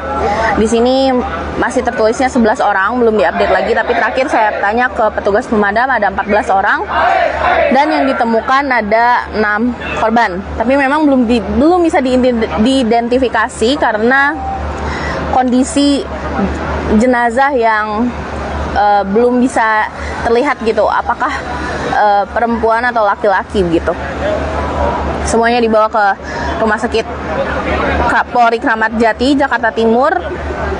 di sini masih tertulisnya 11 orang, belum diupdate lagi, tapi terakhir saya tanya ke petugas pemadam ada 14 orang dan yang ditemukan ada 6 korban. Tapi memang belum bisa diidentifikasi karena kondisi jenazah yang belum bisa terlihat gitu, apakah perempuan atau laki-laki gitu. Semuanya dibawa ke Rumah Sakit Polri Kramat Jati, Jakarta Timur,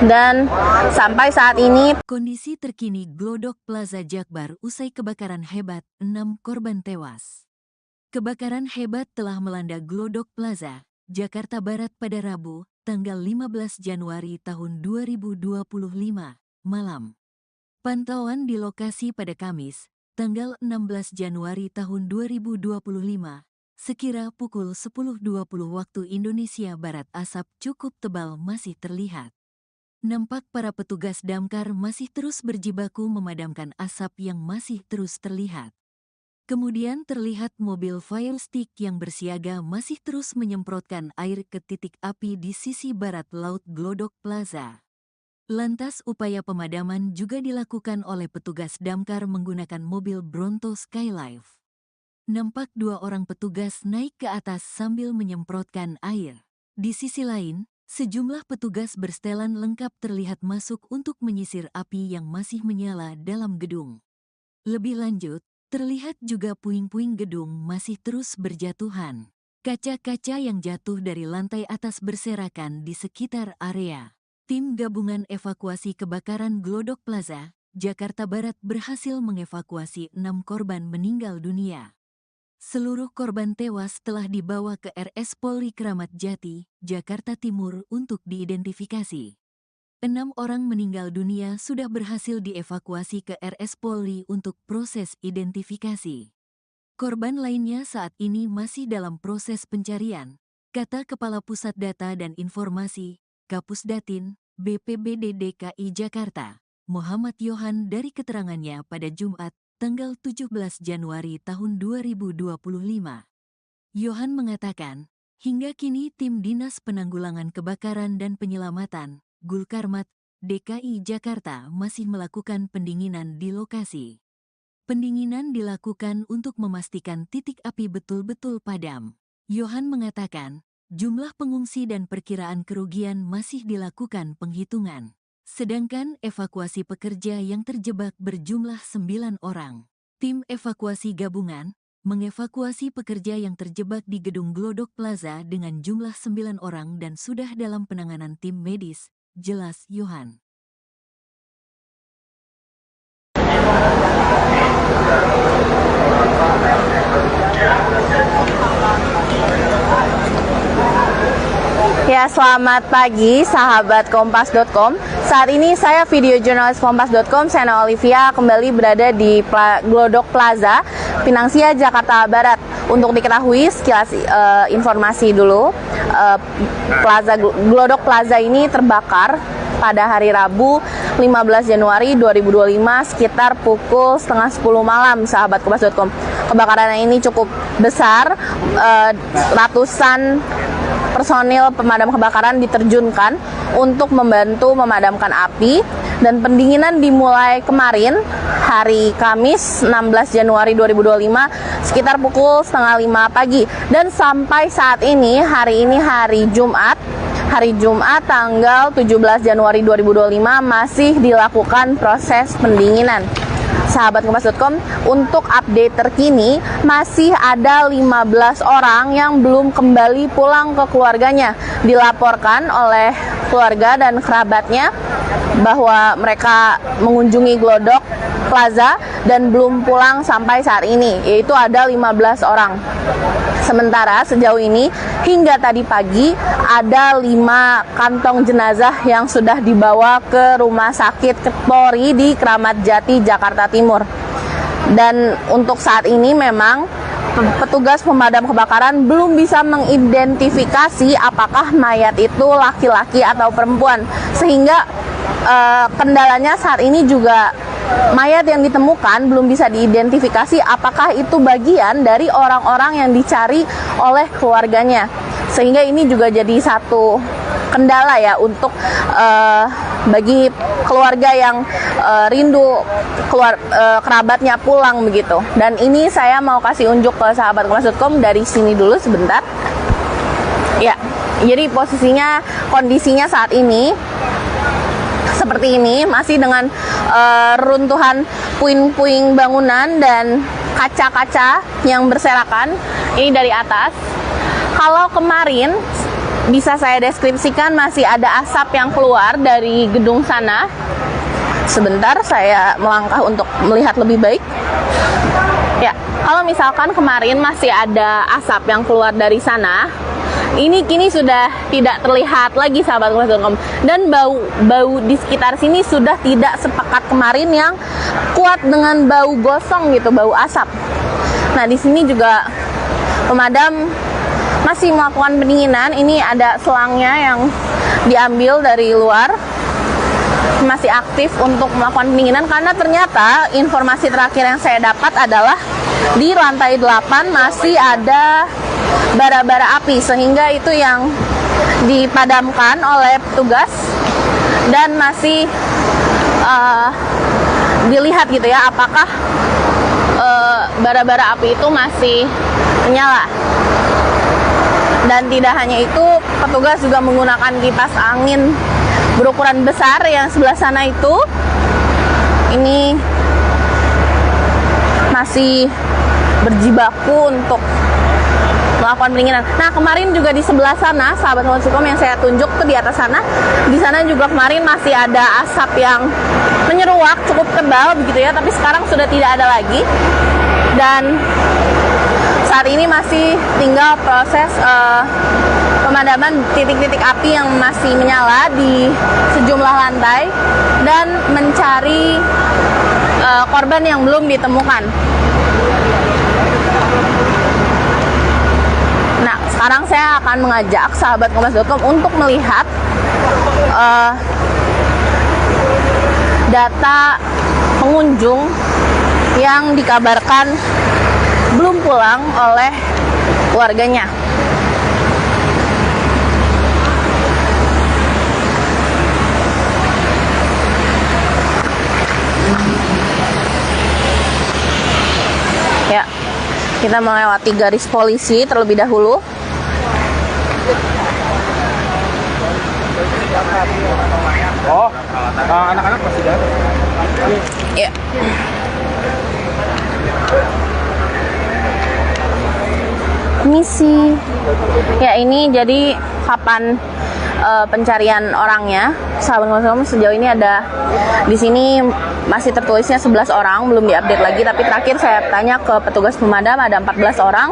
dan sampai saat ini Kondisi terkini Glodok Plaza Jakbar usai kebakaran hebat, 6 korban tewas. Kebakaran hebat telah melanda Glodok Plaza, Jakarta Barat pada Rabu, tanggal 15 Januari tahun 2025, malam. Pantauan di lokasi pada Kamis, tanggal 16 Januari tahun 2025, sekira pukul 10.20 waktu Indonesia Barat, asap cukup tebal masih terlihat. Nampak para petugas damkar masih terus berjibaku memadamkan asap yang masih terus terlihat. Kemudian terlihat mobil fire stick yang bersiaga masih terus menyemprotkan air ke titik api di sisi barat laut Glodok Plaza. Lantas upaya pemadaman juga dilakukan oleh petugas damkar menggunakan mobil Bronto Skylife. Nampak 2 orang petugas naik ke atas sambil menyemprotkan air. Di sisi lain, sejumlah petugas bersetelan lengkap terlihat masuk untuk menyisir api yang masih menyala dalam gedung. Lebih lanjut, terlihat juga puing-puing gedung masih terus berjatuhan. Kaca-kaca yang jatuh dari lantai atas berserakan di sekitar area. Tim Gabungan Evakuasi Kebakaran Glodok Plaza, Jakarta Barat berhasil mengevakuasi 6 korban meninggal dunia. Seluruh korban tewas telah dibawa ke RS Polri Kramat Jati, Jakarta Timur untuk diidentifikasi. 6 orang meninggal dunia sudah berhasil dievakuasi ke RS Polri untuk proses identifikasi. Korban lainnya saat ini masih dalam proses pencarian, kata Kepala Pusat Data dan Informasi, Kapusdatin, BPBD DKI Jakarta, Muhammad Yohan dari keterangannya pada Jumat, tanggal 17 Januari tahun 2025. Yohan mengatakan, hingga kini tim Dinas Penanggulangan Kebakaran dan Penyelamatan, Gulkarmat, DKI Jakarta masih melakukan pendinginan di lokasi. Pendinginan dilakukan untuk memastikan titik api betul-betul padam. Yohan mengatakan, jumlah pengungsi dan perkiraan kerugian masih dilakukan penghitungan. Sedangkan evakuasi pekerja yang terjebak berjumlah 9 orang. Tim evakuasi gabungan mengevakuasi pekerja yang terjebak di gedung Glodok Plaza dengan jumlah 9 orang dan sudah dalam penanganan tim medis, jelas Yohan. Ya, selamat pagi sahabat Kompas.com. Saat ini saya video jurnalis Kompas.com, Sena Olivia, kembali berada di Glodok Plaza, Pinang Sia, Jakarta Barat. Untuk diketahui sekilas informasi dulu, Glodok Plaza ini terbakar pada hari Rabu 15 Januari 2025 sekitar pukul setengah 10 malam, sahabat Kompas.com. Kebakaran ini cukup besar, ratusan personil pemadam kebakaran diterjunkan untuk membantu memadamkan api, dan pendinginan dimulai kemarin hari Kamis 16 Januari 2025 sekitar pukul setengah 5 pagi, dan sampai saat ini hari Jumat tanggal 17 Januari 2025 masih dilakukan proses pendinginan. Sahabat Kompas.com, untuk update terkini masih ada 15 orang yang belum kembali pulang ke keluarganya. Dilaporkan oleh keluarga dan kerabatnya bahwa mereka mengunjungi Glodok Plaza dan belum pulang sampai saat ini, yaitu ada 15 orang. Sementara sejauh ini hingga tadi pagi ada 5 kantong jenazah yang sudah dibawa ke Rumah Sakit Polri di Kramat Jati, Jakarta Timur. Dan untuk saat ini memang petugas pemadam kebakaran belum bisa mengidentifikasi apakah mayat itu laki-laki atau perempuan, sehingga kendalanya saat ini juga mayat yang ditemukan belum bisa diidentifikasi apakah itu bagian dari orang-orang yang dicari oleh keluarganya, sehingga ini juga jadi satu kendala ya untuk bagi keluarga yang rindu kerabatnya pulang begitu. Dan ini saya mau kasih unjuk ke sahabat Kompas.com dari sini dulu sebentar. Ya, jadi kondisinya saat ini seperti ini, masih dengan runtuhan puing-puing bangunan dan kaca-kaca yang berserakan. Ini dari atas. Kalau kemarin bisa saya deskripsikan masih ada asap yang keluar dari gedung sana. Sebentar saya melangkah untuk melihat lebih baik. Ya, kalau misalkan kemarin masih ada asap yang keluar dari sana, ini kini sudah tidak terlihat lagi, sahabat Kompas.com. Dan bau di sekitar sini sudah tidak sepekat kemarin yang kuat dengan bau gosong gitu, bau asap. Nah, di sini juga pemadam masih melakukan pendinginan. Ini ada selangnya yang diambil dari luar, masih aktif untuk melakukan pendinginan, karena ternyata informasi terakhir yang saya dapat adalah di lantai 8 masih ada bara-bara api, sehingga itu yang dipadamkan oleh petugas dan masih dilihat gitu ya apakah bara-bara api itu masih menyala. Dan tidak hanya itu, petugas juga menggunakan kipas angin berukuran besar yang sebelah sana itu. Ini masih berjibaku untuk melakukan pendinginan. Nah, kemarin juga di sebelah sana, sahabat Kompas.com, yang saya tunjuk tuh di atas sana, di sana juga kemarin masih ada asap yang menyeruak cukup tebal begitu ya, tapi sekarang sudah tidak ada lagi. Dan saat ini masih tinggal proses pemadaman titik-titik api yang masih menyala di sejumlah lantai dan mencari korban yang belum ditemukan. Nah, sekarang saya akan mengajak sahabat Kompas.com untuk melihat data pengunjung yang dikabarkan belum pulang oleh keluarganya. Ya, kita melewati garis polisi terlebih dahulu. Oh, anak-anak masih ada? Ya. Misi. Ya, ini jadi kapan pencarian orangnya. Sahabat Kompas.com, sejauh ini ada di sini masih tertulisnya 11 orang, belum diupdate lagi, tapi terakhir saya tanya ke petugas pemadam ada 14 orang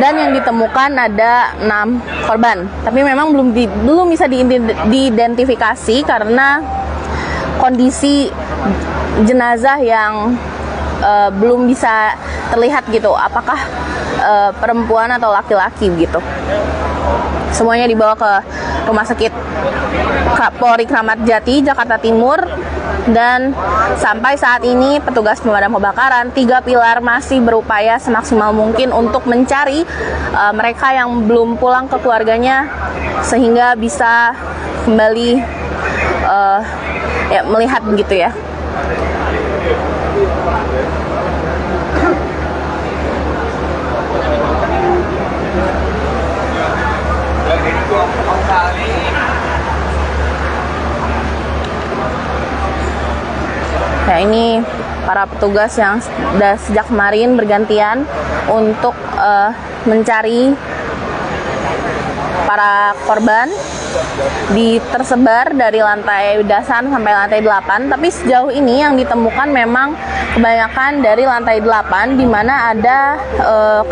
dan yang ditemukan ada 6 korban. Tapi memang belum bisa diidentifikasi karena kondisi jenazah yang belum bisa terlihat gitu, apakah perempuan atau laki-laki gitu. Semuanya dibawa ke Rumah Sakit Polri Kramat Jati, Jakarta Timur. Dan sampai saat ini petugas pemadam kebakaran 3 pilar masih berupaya semaksimal mungkin untuk mencari mereka yang belum pulang ke keluarganya sehingga bisa kembali melihat begitu ya. Nah, ini para petugas yang sudah sejak kemarin bergantian untuk mencari para korban tersebar dari lantai dasar sampai lantai 8, tapi sejauh ini yang ditemukan memang kebanyakan dari lantai 8 di mana ada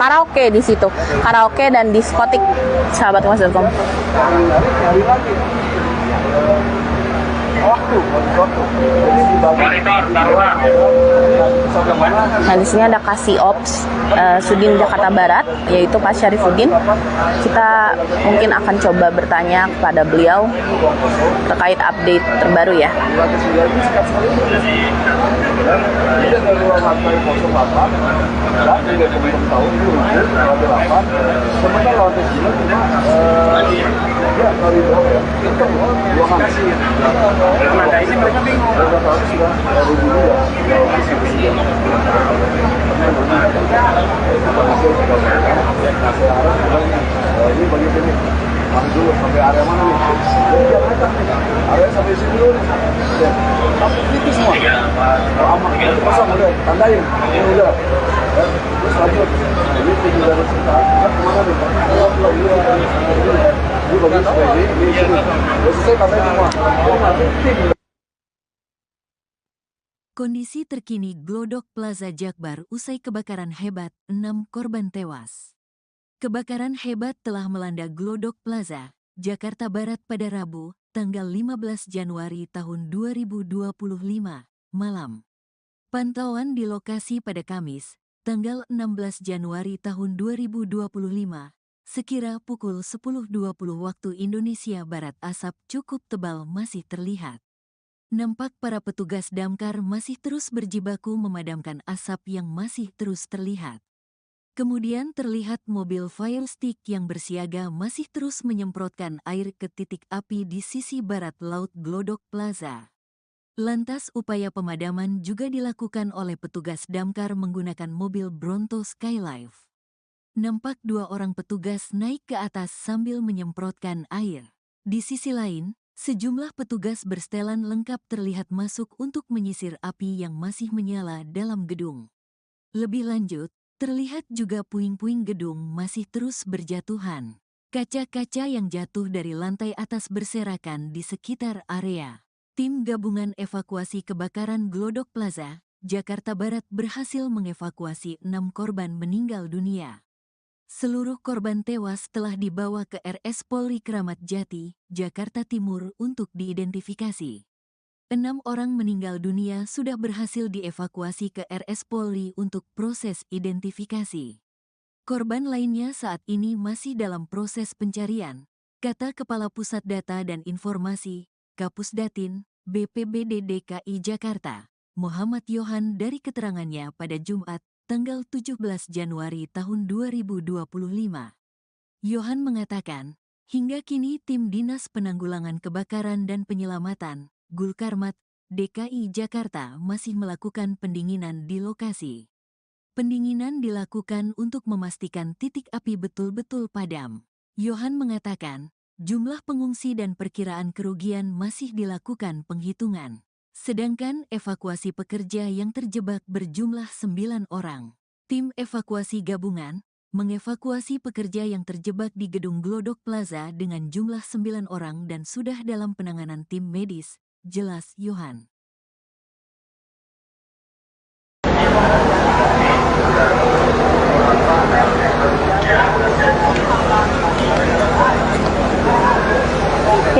karaoke di situ. Karaoke dan diskotik, sahabat Kompas.com. Nah, di sini ada Kasih Ops Sudin Jakarta Barat, yaitu Pak Syarifuddin. Kita mungkin akan coba bertanya kepada beliau terkait update terbaru ya. Nah, ini mereka bingung. Ini bagi sini. Masuk dulu sampai area mana nih? Jadi jangan acak nih. Area sampai sini dulu nih. Tapi itu semua. Kalau aman, itu pasang udah. Tandain. Ini udah. Terus lanjut. Ini tinggal dari sini. Kemana nih? Ini bagi supaya ini sini. Udah selesai tandain semua. Kondisi terkini Glodok Plaza Jakbar usai kebakaran hebat, 6 korban tewas. Kebakaran hebat telah melanda Glodok Plaza, Jakarta Barat pada Rabu, tanggal 15 Januari tahun 2025, malam. Pantauan di lokasi pada Kamis, tanggal 16 Januari tahun 2025, sekira pukul 10.20 waktu Indonesia Barat asap cukup tebal masih terlihat. Nampak para petugas damkar masih terus berjibaku memadamkan asap yang masih terus terlihat. Kemudian terlihat mobil fire stick yang bersiaga masih terus menyemprotkan air ke titik api di sisi barat laut Glodok Plaza. Lantas upaya pemadaman juga dilakukan oleh petugas damkar menggunakan mobil Bronto Skylife. Nampak 2 orang petugas naik ke atas sambil menyemprotkan air. Di sisi lain, sejumlah petugas bersetelan lengkap terlihat masuk untuk menyisir api yang masih menyala dalam gedung. Lebih lanjut, terlihat juga puing-puing gedung masih terus berjatuhan. Kaca-kaca yang jatuh dari lantai atas berserakan di sekitar area. Tim gabungan evakuasi kebakaran Glodok Plaza, Jakarta Barat berhasil mengevakuasi 6 korban meninggal dunia. Seluruh korban tewas telah dibawa ke RS Polri Kramat Jati, Jakarta Timur untuk diidentifikasi. 6 orang meninggal dunia sudah berhasil dievakuasi ke RS Polri untuk proses identifikasi. Korban lainnya saat ini masih dalam proses pencarian, kata Kepala Pusat Data dan Informasi, Kapusdatin, BPBD DKI Jakarta, Muhammad Yohan dari keterangannya pada Jumat, tanggal 17 Januari tahun 2025. Yohan mengatakan, hingga kini tim Dinas Penanggulangan Kebakaran dan Penyelamatan, Gulkarmat, DKI Jakarta masih melakukan pendinginan di lokasi. Pendinginan dilakukan untuk memastikan titik api betul-betul padam. Yohan mengatakan, jumlah pengungsi dan perkiraan kerugian masih dilakukan penghitungan. Sedangkan evakuasi pekerja yang terjebak berjumlah 9 orang. Tim evakuasi gabungan mengevakuasi pekerja yang terjebak di gedung Glodok Plaza dengan jumlah 9 orang dan sudah dalam penanganan tim medis, jelas Yohan.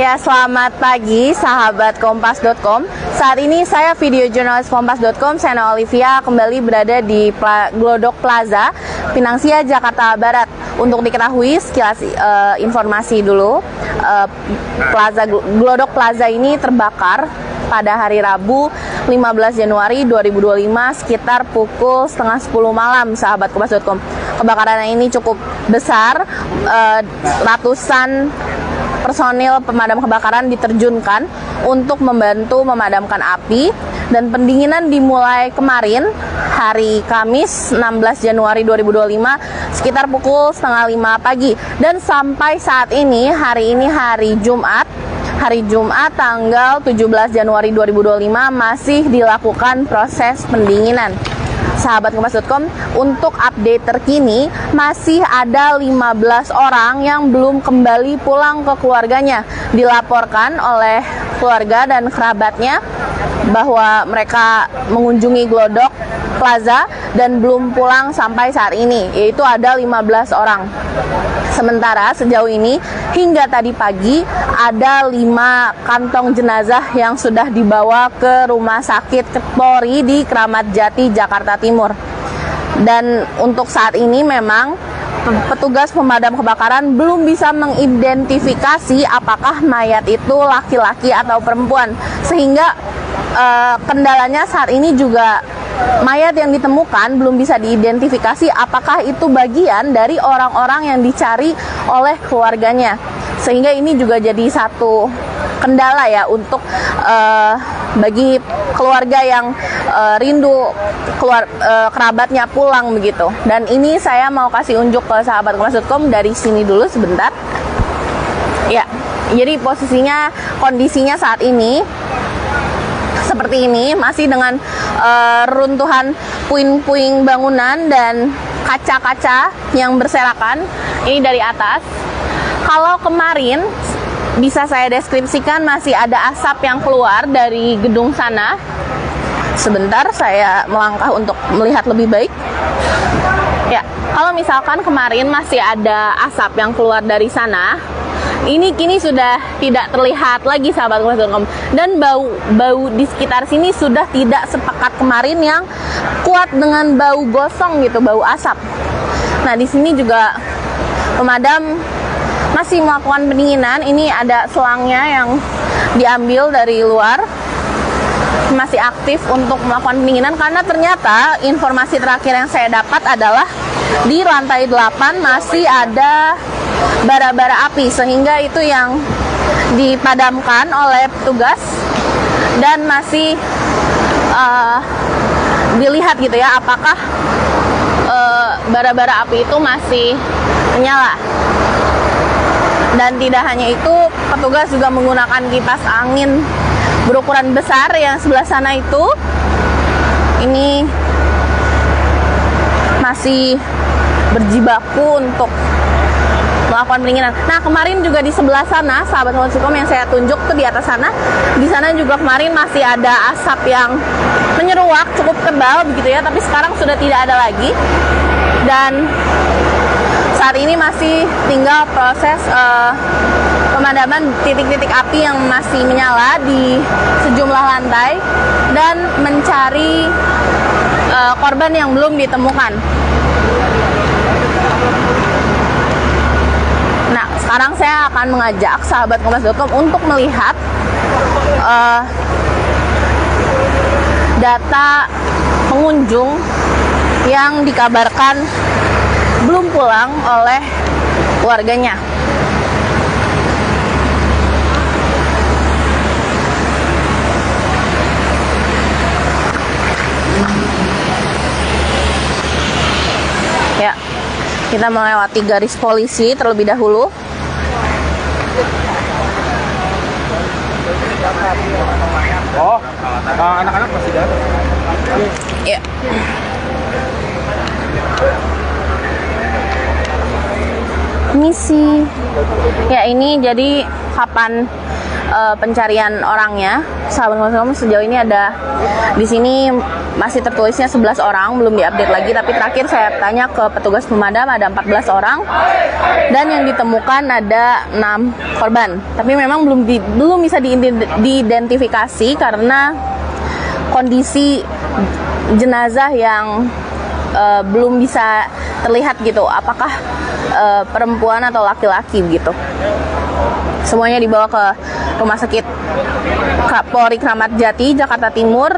Ya, selamat pagi sahabat Kompas.com. Saat ini saya video jurnalis Kompas.com, Sena Olivia, kembali berada di Glodok Plaza, Pinang Sia, Jakarta Barat. Untuk diketahui sekilas informasi dulu, Glodok Plaza ini terbakar pada hari Rabu 15 Januari 2025 sekitar pukul setengah 10 malam, sahabat Kompas.com. Kebakaran ini cukup besar, ratusan personil pemadam kebakaran diterjunkan untuk membantu memadamkan api, dan pendinginan dimulai kemarin hari Kamis 16 Januari 2025 sekitar pukul setengah 5 pagi, dan sampai saat ini hari Jumat tanggal 17 Januari 2025 masih dilakukan proses pendinginan. Sahabat Kompas.com, untuk update terkini masih ada 15 orang yang belum kembali pulang ke keluarganya. Dilaporkan oleh keluarga dan kerabatnya bahwa mereka mengunjungi Glodok Plaza dan belum pulang sampai saat ini, yaitu ada 15 orang. Sementara sejauh ini hingga tadi pagi ada 5 kantong jenazah yang sudah dibawa ke Rumah Sakit Polri di Kramat Jati, Jakarta Timur. Dan untuk saat ini memang petugas pemadam kebakaran belum bisa mengidentifikasi apakah mayat itu laki-laki atau perempuan, sehingga kendalanya saat ini juga mayat yang ditemukan belum bisa diidentifikasi apakah itu bagian dari orang-orang yang dicari oleh keluarganya, sehingga ini juga jadi satu kendala ya untuk bagi keluarga yang rindu kerabatnya pulang begitu. Dan ini saya mau kasih unjuk ke sahabat Kompas.com dari sini dulu sebentar. Ya, jadi kondisinya saat ini seperti ini, masih dengan runtuhan puing-puing bangunan dan kaca-kaca yang berserakan. Ini dari atas. Kalau kemarin bisa saya deskripsikan masih ada asap yang keluar dari gedung sana. Sebentar saya melangkah untuk melihat lebih baik. Ya, kalau misalkan kemarin masih ada asap yang keluar dari sana, ini kini sudah tidak terlihat lagi, sahabat Kompas.com. Dan bau di sekitar sini sudah tidak sepekat kemarin yang kuat dengan bau gosong gitu, bau asap. Nah, di sini juga pemadam masih melakukan pendinginan. Ini ada selangnya yang diambil dari luar, masih aktif untuk melakukan pendinginan, karena ternyata informasi terakhir yang saya dapat adalah di lantai 8 masih ada bara-bara api, sehingga itu yang dipadamkan oleh petugas dan masih dilihat gitu ya apakah bara-bara api itu masih menyala. Dan tidak hanya itu, petugas juga menggunakan kipas angin berukuran besar yang sebelah sana itu. Ini masih berjibaku untuk melakukan pendinginan. Nah, kemarin juga di sebelah sana, sahabat Kompas.com, yang saya tunjuk tuh di atas sana, di sana juga kemarin masih ada asap yang menyeruak cukup tebal begitu ya, tapi sekarang sudah tidak ada lagi. Dan saat ini masih tinggal proses pemadaman titik-titik api yang masih menyala di sejumlah lantai dan mencari korban yang belum ditemukan. Nah, sekarang saya akan mengajak sahabat Kompas.com untuk melihat data pengunjung yang dikabarkan belum pulang oleh keluarganya. Ya, kita melewati garis polisi terlebih dahulu. Oh, anak-anak masih di atas. Ya. Misi. Ya, ini jadi kapan pencarian orangnya. Sahabat Kompas sejauh ini ada di sini masih tertulisnya 11 orang, belum diupdate lagi, tapi terakhir saya tanya ke petugas pemadam ada 14 orang dan yang ditemukan ada 6 korban. Tapi memang belum bisa diidentifikasi karena kondisi jenazah yang belum bisa terlihat gitu, apakah perempuan atau laki-laki gitu. Semuanya dibawa ke Rumah Sakit Polri Kramat Jati, Jakarta Timur,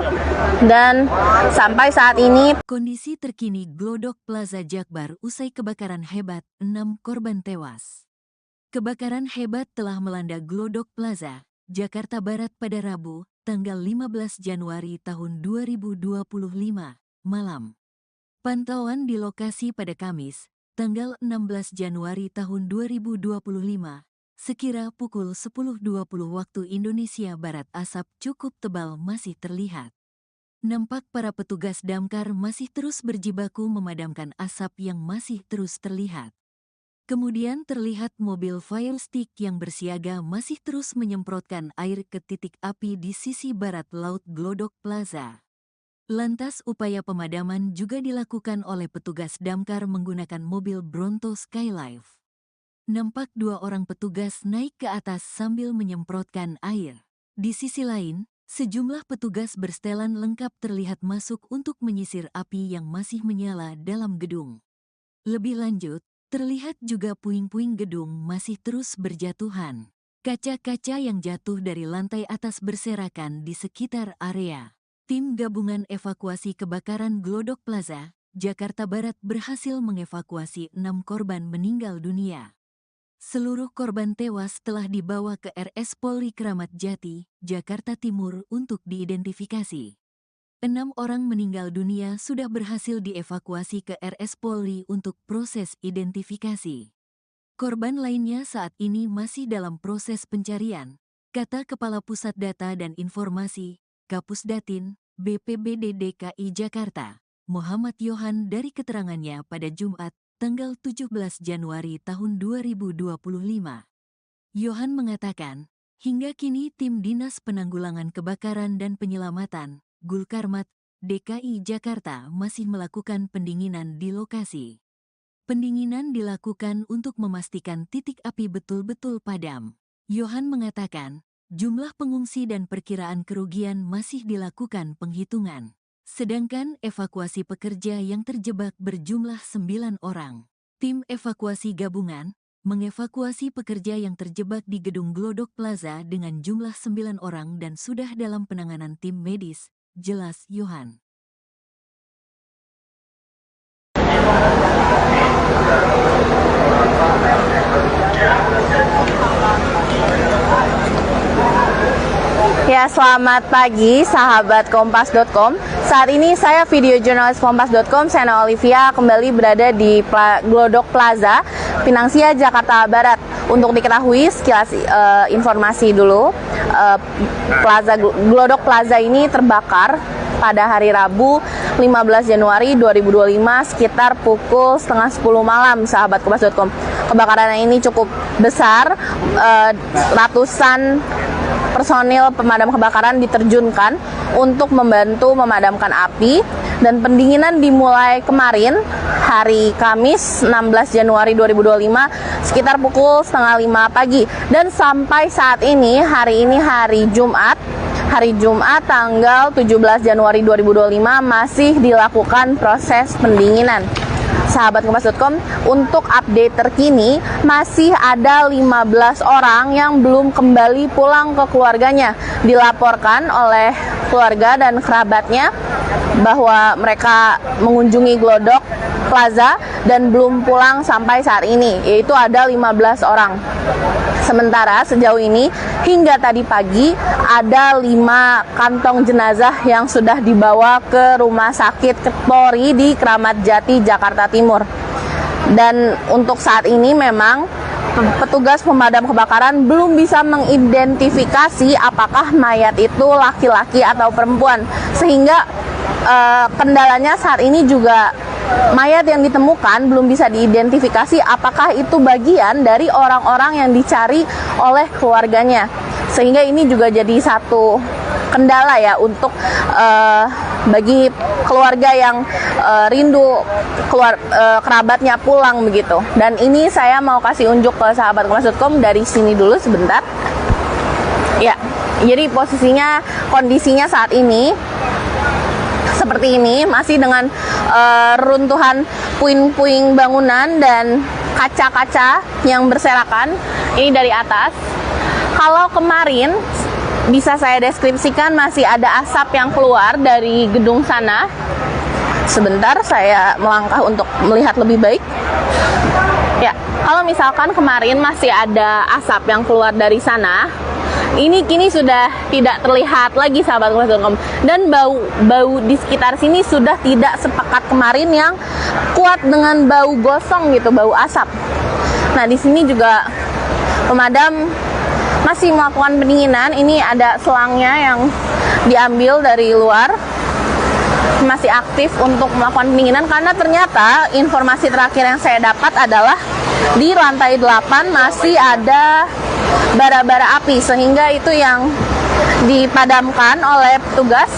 dan sampai saat ini Kondisi terkini Glodok Plaza Jakbar usai kebakaran hebat, 6 korban tewas. Kebakaran hebat telah melanda Glodok Plaza, Jakarta Barat pada Rabu, tanggal 15 Januari tahun 2025, malam. Pantauan di lokasi pada Kamis, tanggal 16 Januari tahun 2025, sekira pukul 10.20 waktu Indonesia Barat, asap cukup tebal masih terlihat. Nampak para petugas damkar masih terus berjibaku memadamkan asap yang masih terus terlihat. Kemudian terlihat mobil fire stick yang bersiaga masih terus menyemprotkan air ke titik api di sisi barat laut Glodok Plaza. Lantas upaya pemadaman juga dilakukan oleh petugas damkar menggunakan mobil Bronto Skylife. Nampak 2 orang petugas naik ke atas sambil menyemprotkan air. Di sisi lain, sejumlah petugas bersetelan lengkap terlihat masuk untuk menyisir api yang masih menyala dalam gedung. Lebih lanjut, terlihat juga puing-puing gedung masih terus berjatuhan. Kaca-kaca yang jatuh dari lantai atas berserakan di sekitar area. Tim gabungan evakuasi kebakaran Glodok Plaza, Jakarta Barat berhasil mengevakuasi 6 korban meninggal dunia. Seluruh korban tewas telah dibawa ke RS Polri Kramat Jati, Jakarta Timur untuk diidentifikasi. 6 orang meninggal dunia sudah berhasil dievakuasi ke RS Polri untuk proses identifikasi. Korban lainnya saat ini masih dalam proses pencarian, kata Kepala Pusat Data dan Informasi, Kapusdatin, BPBD DKI Jakarta, Muhammad Yohan dari keterangannya pada Jumat, tanggal 17 Januari tahun 2025. Yohan mengatakan, hingga kini tim Dinas Penanggulangan Kebakaran dan Penyelamatan, Gulkarmat, DKI Jakarta masih melakukan pendinginan di lokasi. Pendinginan dilakukan untuk memastikan titik api betul-betul padam. Yohan mengatakan, jumlah pengungsi dan perkiraan kerugian masih dilakukan penghitungan. Sedangkan evakuasi pekerja yang terjebak berjumlah 9 orang. Tim evakuasi gabungan mengevakuasi pekerja yang terjebak di gedung Glodok Plaza dengan jumlah 9 orang dan sudah dalam penanganan tim medis, jelas Yohan. Ya, selamat pagi sahabat Kompas.com. Saat ini saya video jurnalis Kompas.com, Sena Olivia, kembali berada di Glodok Plaza, Pinang Sia, Jakarta Barat. Untuk diketahui sekilas informasi dulu, Glodok Plaza ini terbakar pada hari Rabu 15 Januari 2025 sekitar pukul 9:30 malam, sahabat Kompas.com. Kebakaran ini cukup besar, ratusan personil pemadam kebakaran diterjunkan untuk membantu memadamkan api, dan pendinginan dimulai kemarin hari Kamis 16 Januari 2025 sekitar pukul 4:30 pagi, dan sampai saat ini hari Jumat tanggal 17 Januari 2025 masih dilakukan proses pendinginan. Sahabat Kompas.com, untuk update terkini masih ada 15 orang yang belum kembali pulang ke keluarganya. Dilaporkan oleh keluarga dan kerabatnya bahwa mereka mengunjungi Glodok Plaza dan belum pulang sampai saat ini, yaitu ada 15 orang. Sementara sejauh ini hingga tadi pagi ada 5 kantong jenazah yang sudah dibawa ke Rumah Sakit Polri di Kramat Jati, Jakarta Timur. Dan untuk saat ini memang petugas pemadam kebakaran belum bisa mengidentifikasi apakah mayat itu laki-laki atau perempuan, sehingga kendalanya saat ini juga mayat yang ditemukan belum bisa diidentifikasi apakah itu bagian dari orang-orang yang dicari oleh keluarganya. Sehingga ini juga jadi satu kendala ya untuk bagi keluarga yang rindu kerabatnya pulang begitu. Dan ini saya mau kasih unjuk ke sahabat Kompas.com dari sini dulu sebentar. Ya, jadi kondisinya saat ini seperti ini, masih dengan runtuhan puing-puing bangunan dan kaca-kaca yang berserakan. Ini dari atas. Kalau kemarin bisa saya deskripsikan masih ada asap yang keluar dari gedung sana. Sebentar saya melangkah untuk melihat lebih baik. Ya, kalau misalkan kemarin masih ada asap yang keluar dari sana, ini kini sudah tidak terlihat lagi sahabat Kompas.com. Dan bau di sekitar sini sudah tidak sepekat kemarin yang kuat dengan bau gosong gitu, bau asap. Nah, di sini juga pemadam masih melakukan pendinginan. Ini ada selangnya yang diambil dari luar, masih aktif untuk melakukan pendinginan karena ternyata informasi terakhir yang saya dapat adalah di lantai 8 masih ada bara-bara api, sehingga itu yang dipadamkan oleh petugas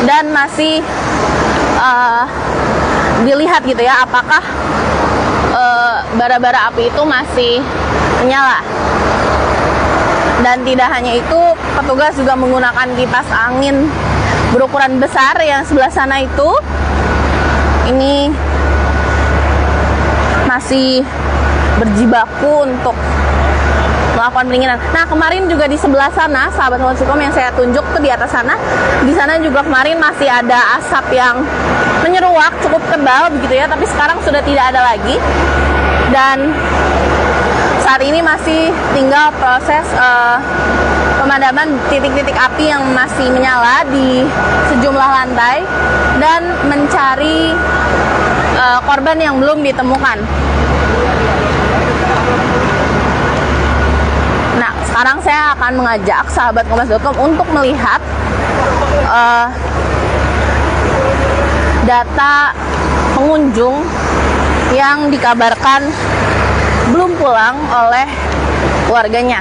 dan masih dilihat gitu ya apakah bara-bara api itu masih menyala. Dan tidak hanya itu, petugas juga menggunakan kipas angin berukuran besar yang sebelah sana itu. Ini masih berjibaku untuk melakukan pendinginan. Nah, kemarin juga di sebelah sana, sahabat Kompas.com, yang saya tunjuk tuh di atas sana, di sana juga kemarin masih ada asap yang menyeruak cukup tebal begitu ya, tapi sekarang sudah tidak ada lagi. Dan saat ini masih tinggal proses pemadaman titik-titik api yang masih menyala di sejumlah lantai dan mencari korban yang belum ditemukan. Nah, sekarang saya akan mengajak sahabat Kompas.com untuk melihat data pengunjung yang dikabarkan belum pulang oleh keluarganya.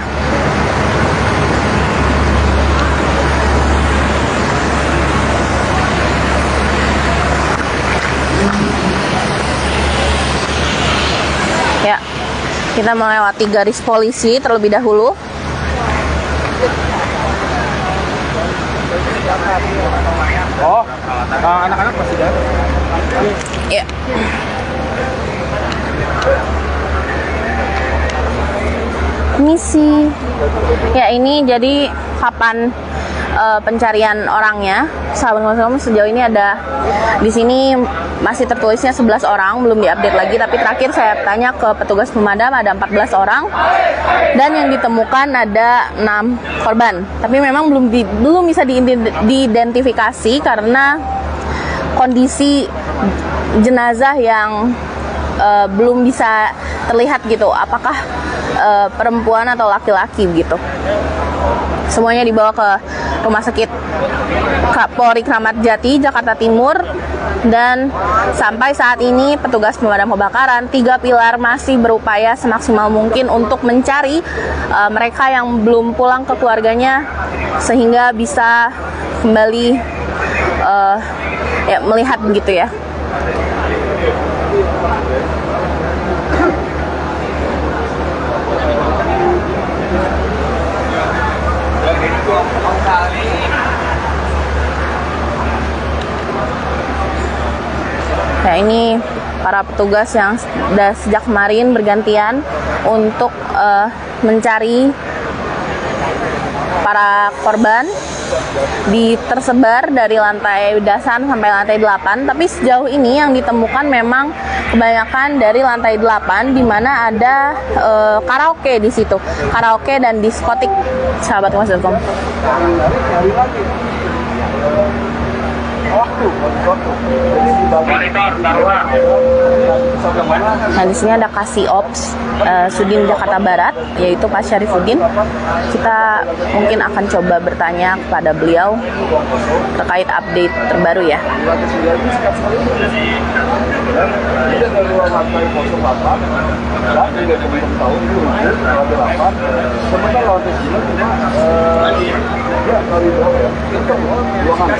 Ya, kita melewati garis polisi terlebih dahulu. Oh, anak-anak masih ada? Ya. Misi. Ya, ini jadi kapan pencarian orangnya. Sahabat Kompas.com, sejauh ini ada di sini masih tertulisnya 11 orang, belum diupdate lagi, tapi terakhir saya tanya ke petugas pemadam ada 14 orang dan yang ditemukan ada 6 korban. Tapi memang belum bisa diidentifikasi karena kondisi jenazah yang belum bisa terlihat gitu, apakah perempuan atau laki-laki gitu. Semuanya dibawa ke Rumah Sakit Polri Kramat Jati, Jakarta Timur. Dan sampai saat ini petugas pemadam kebakaran 3 pilar masih berupaya semaksimal mungkin untuk mencari mereka yang belum pulang ke keluarganya sehingga bisa kembali melihat begitu ya. Nah, ini para petugas yang sejak kemarin bergantian untuk mencari para korban tersebar dari lantai dasar sampai lantai 8. Tapi sejauh ini yang ditemukan memang kebanyakan dari lantai 8, di mana ada karaoke di situ, karaoke dan diskotik, sahabat Kompas.com. Waktu. Nah, di sini ada Kasih Ops Sudin Jakarta Barat, yaitu Pak Syarifuddin. Kita mungkin akan coba bertanya kepada beliau terkait update terbaru ya. Ini dari lantai 08 dan tidak tahu itu lantai 8. Sementara lantai 9 cuma ya dari bawah ya. Itu ruangan.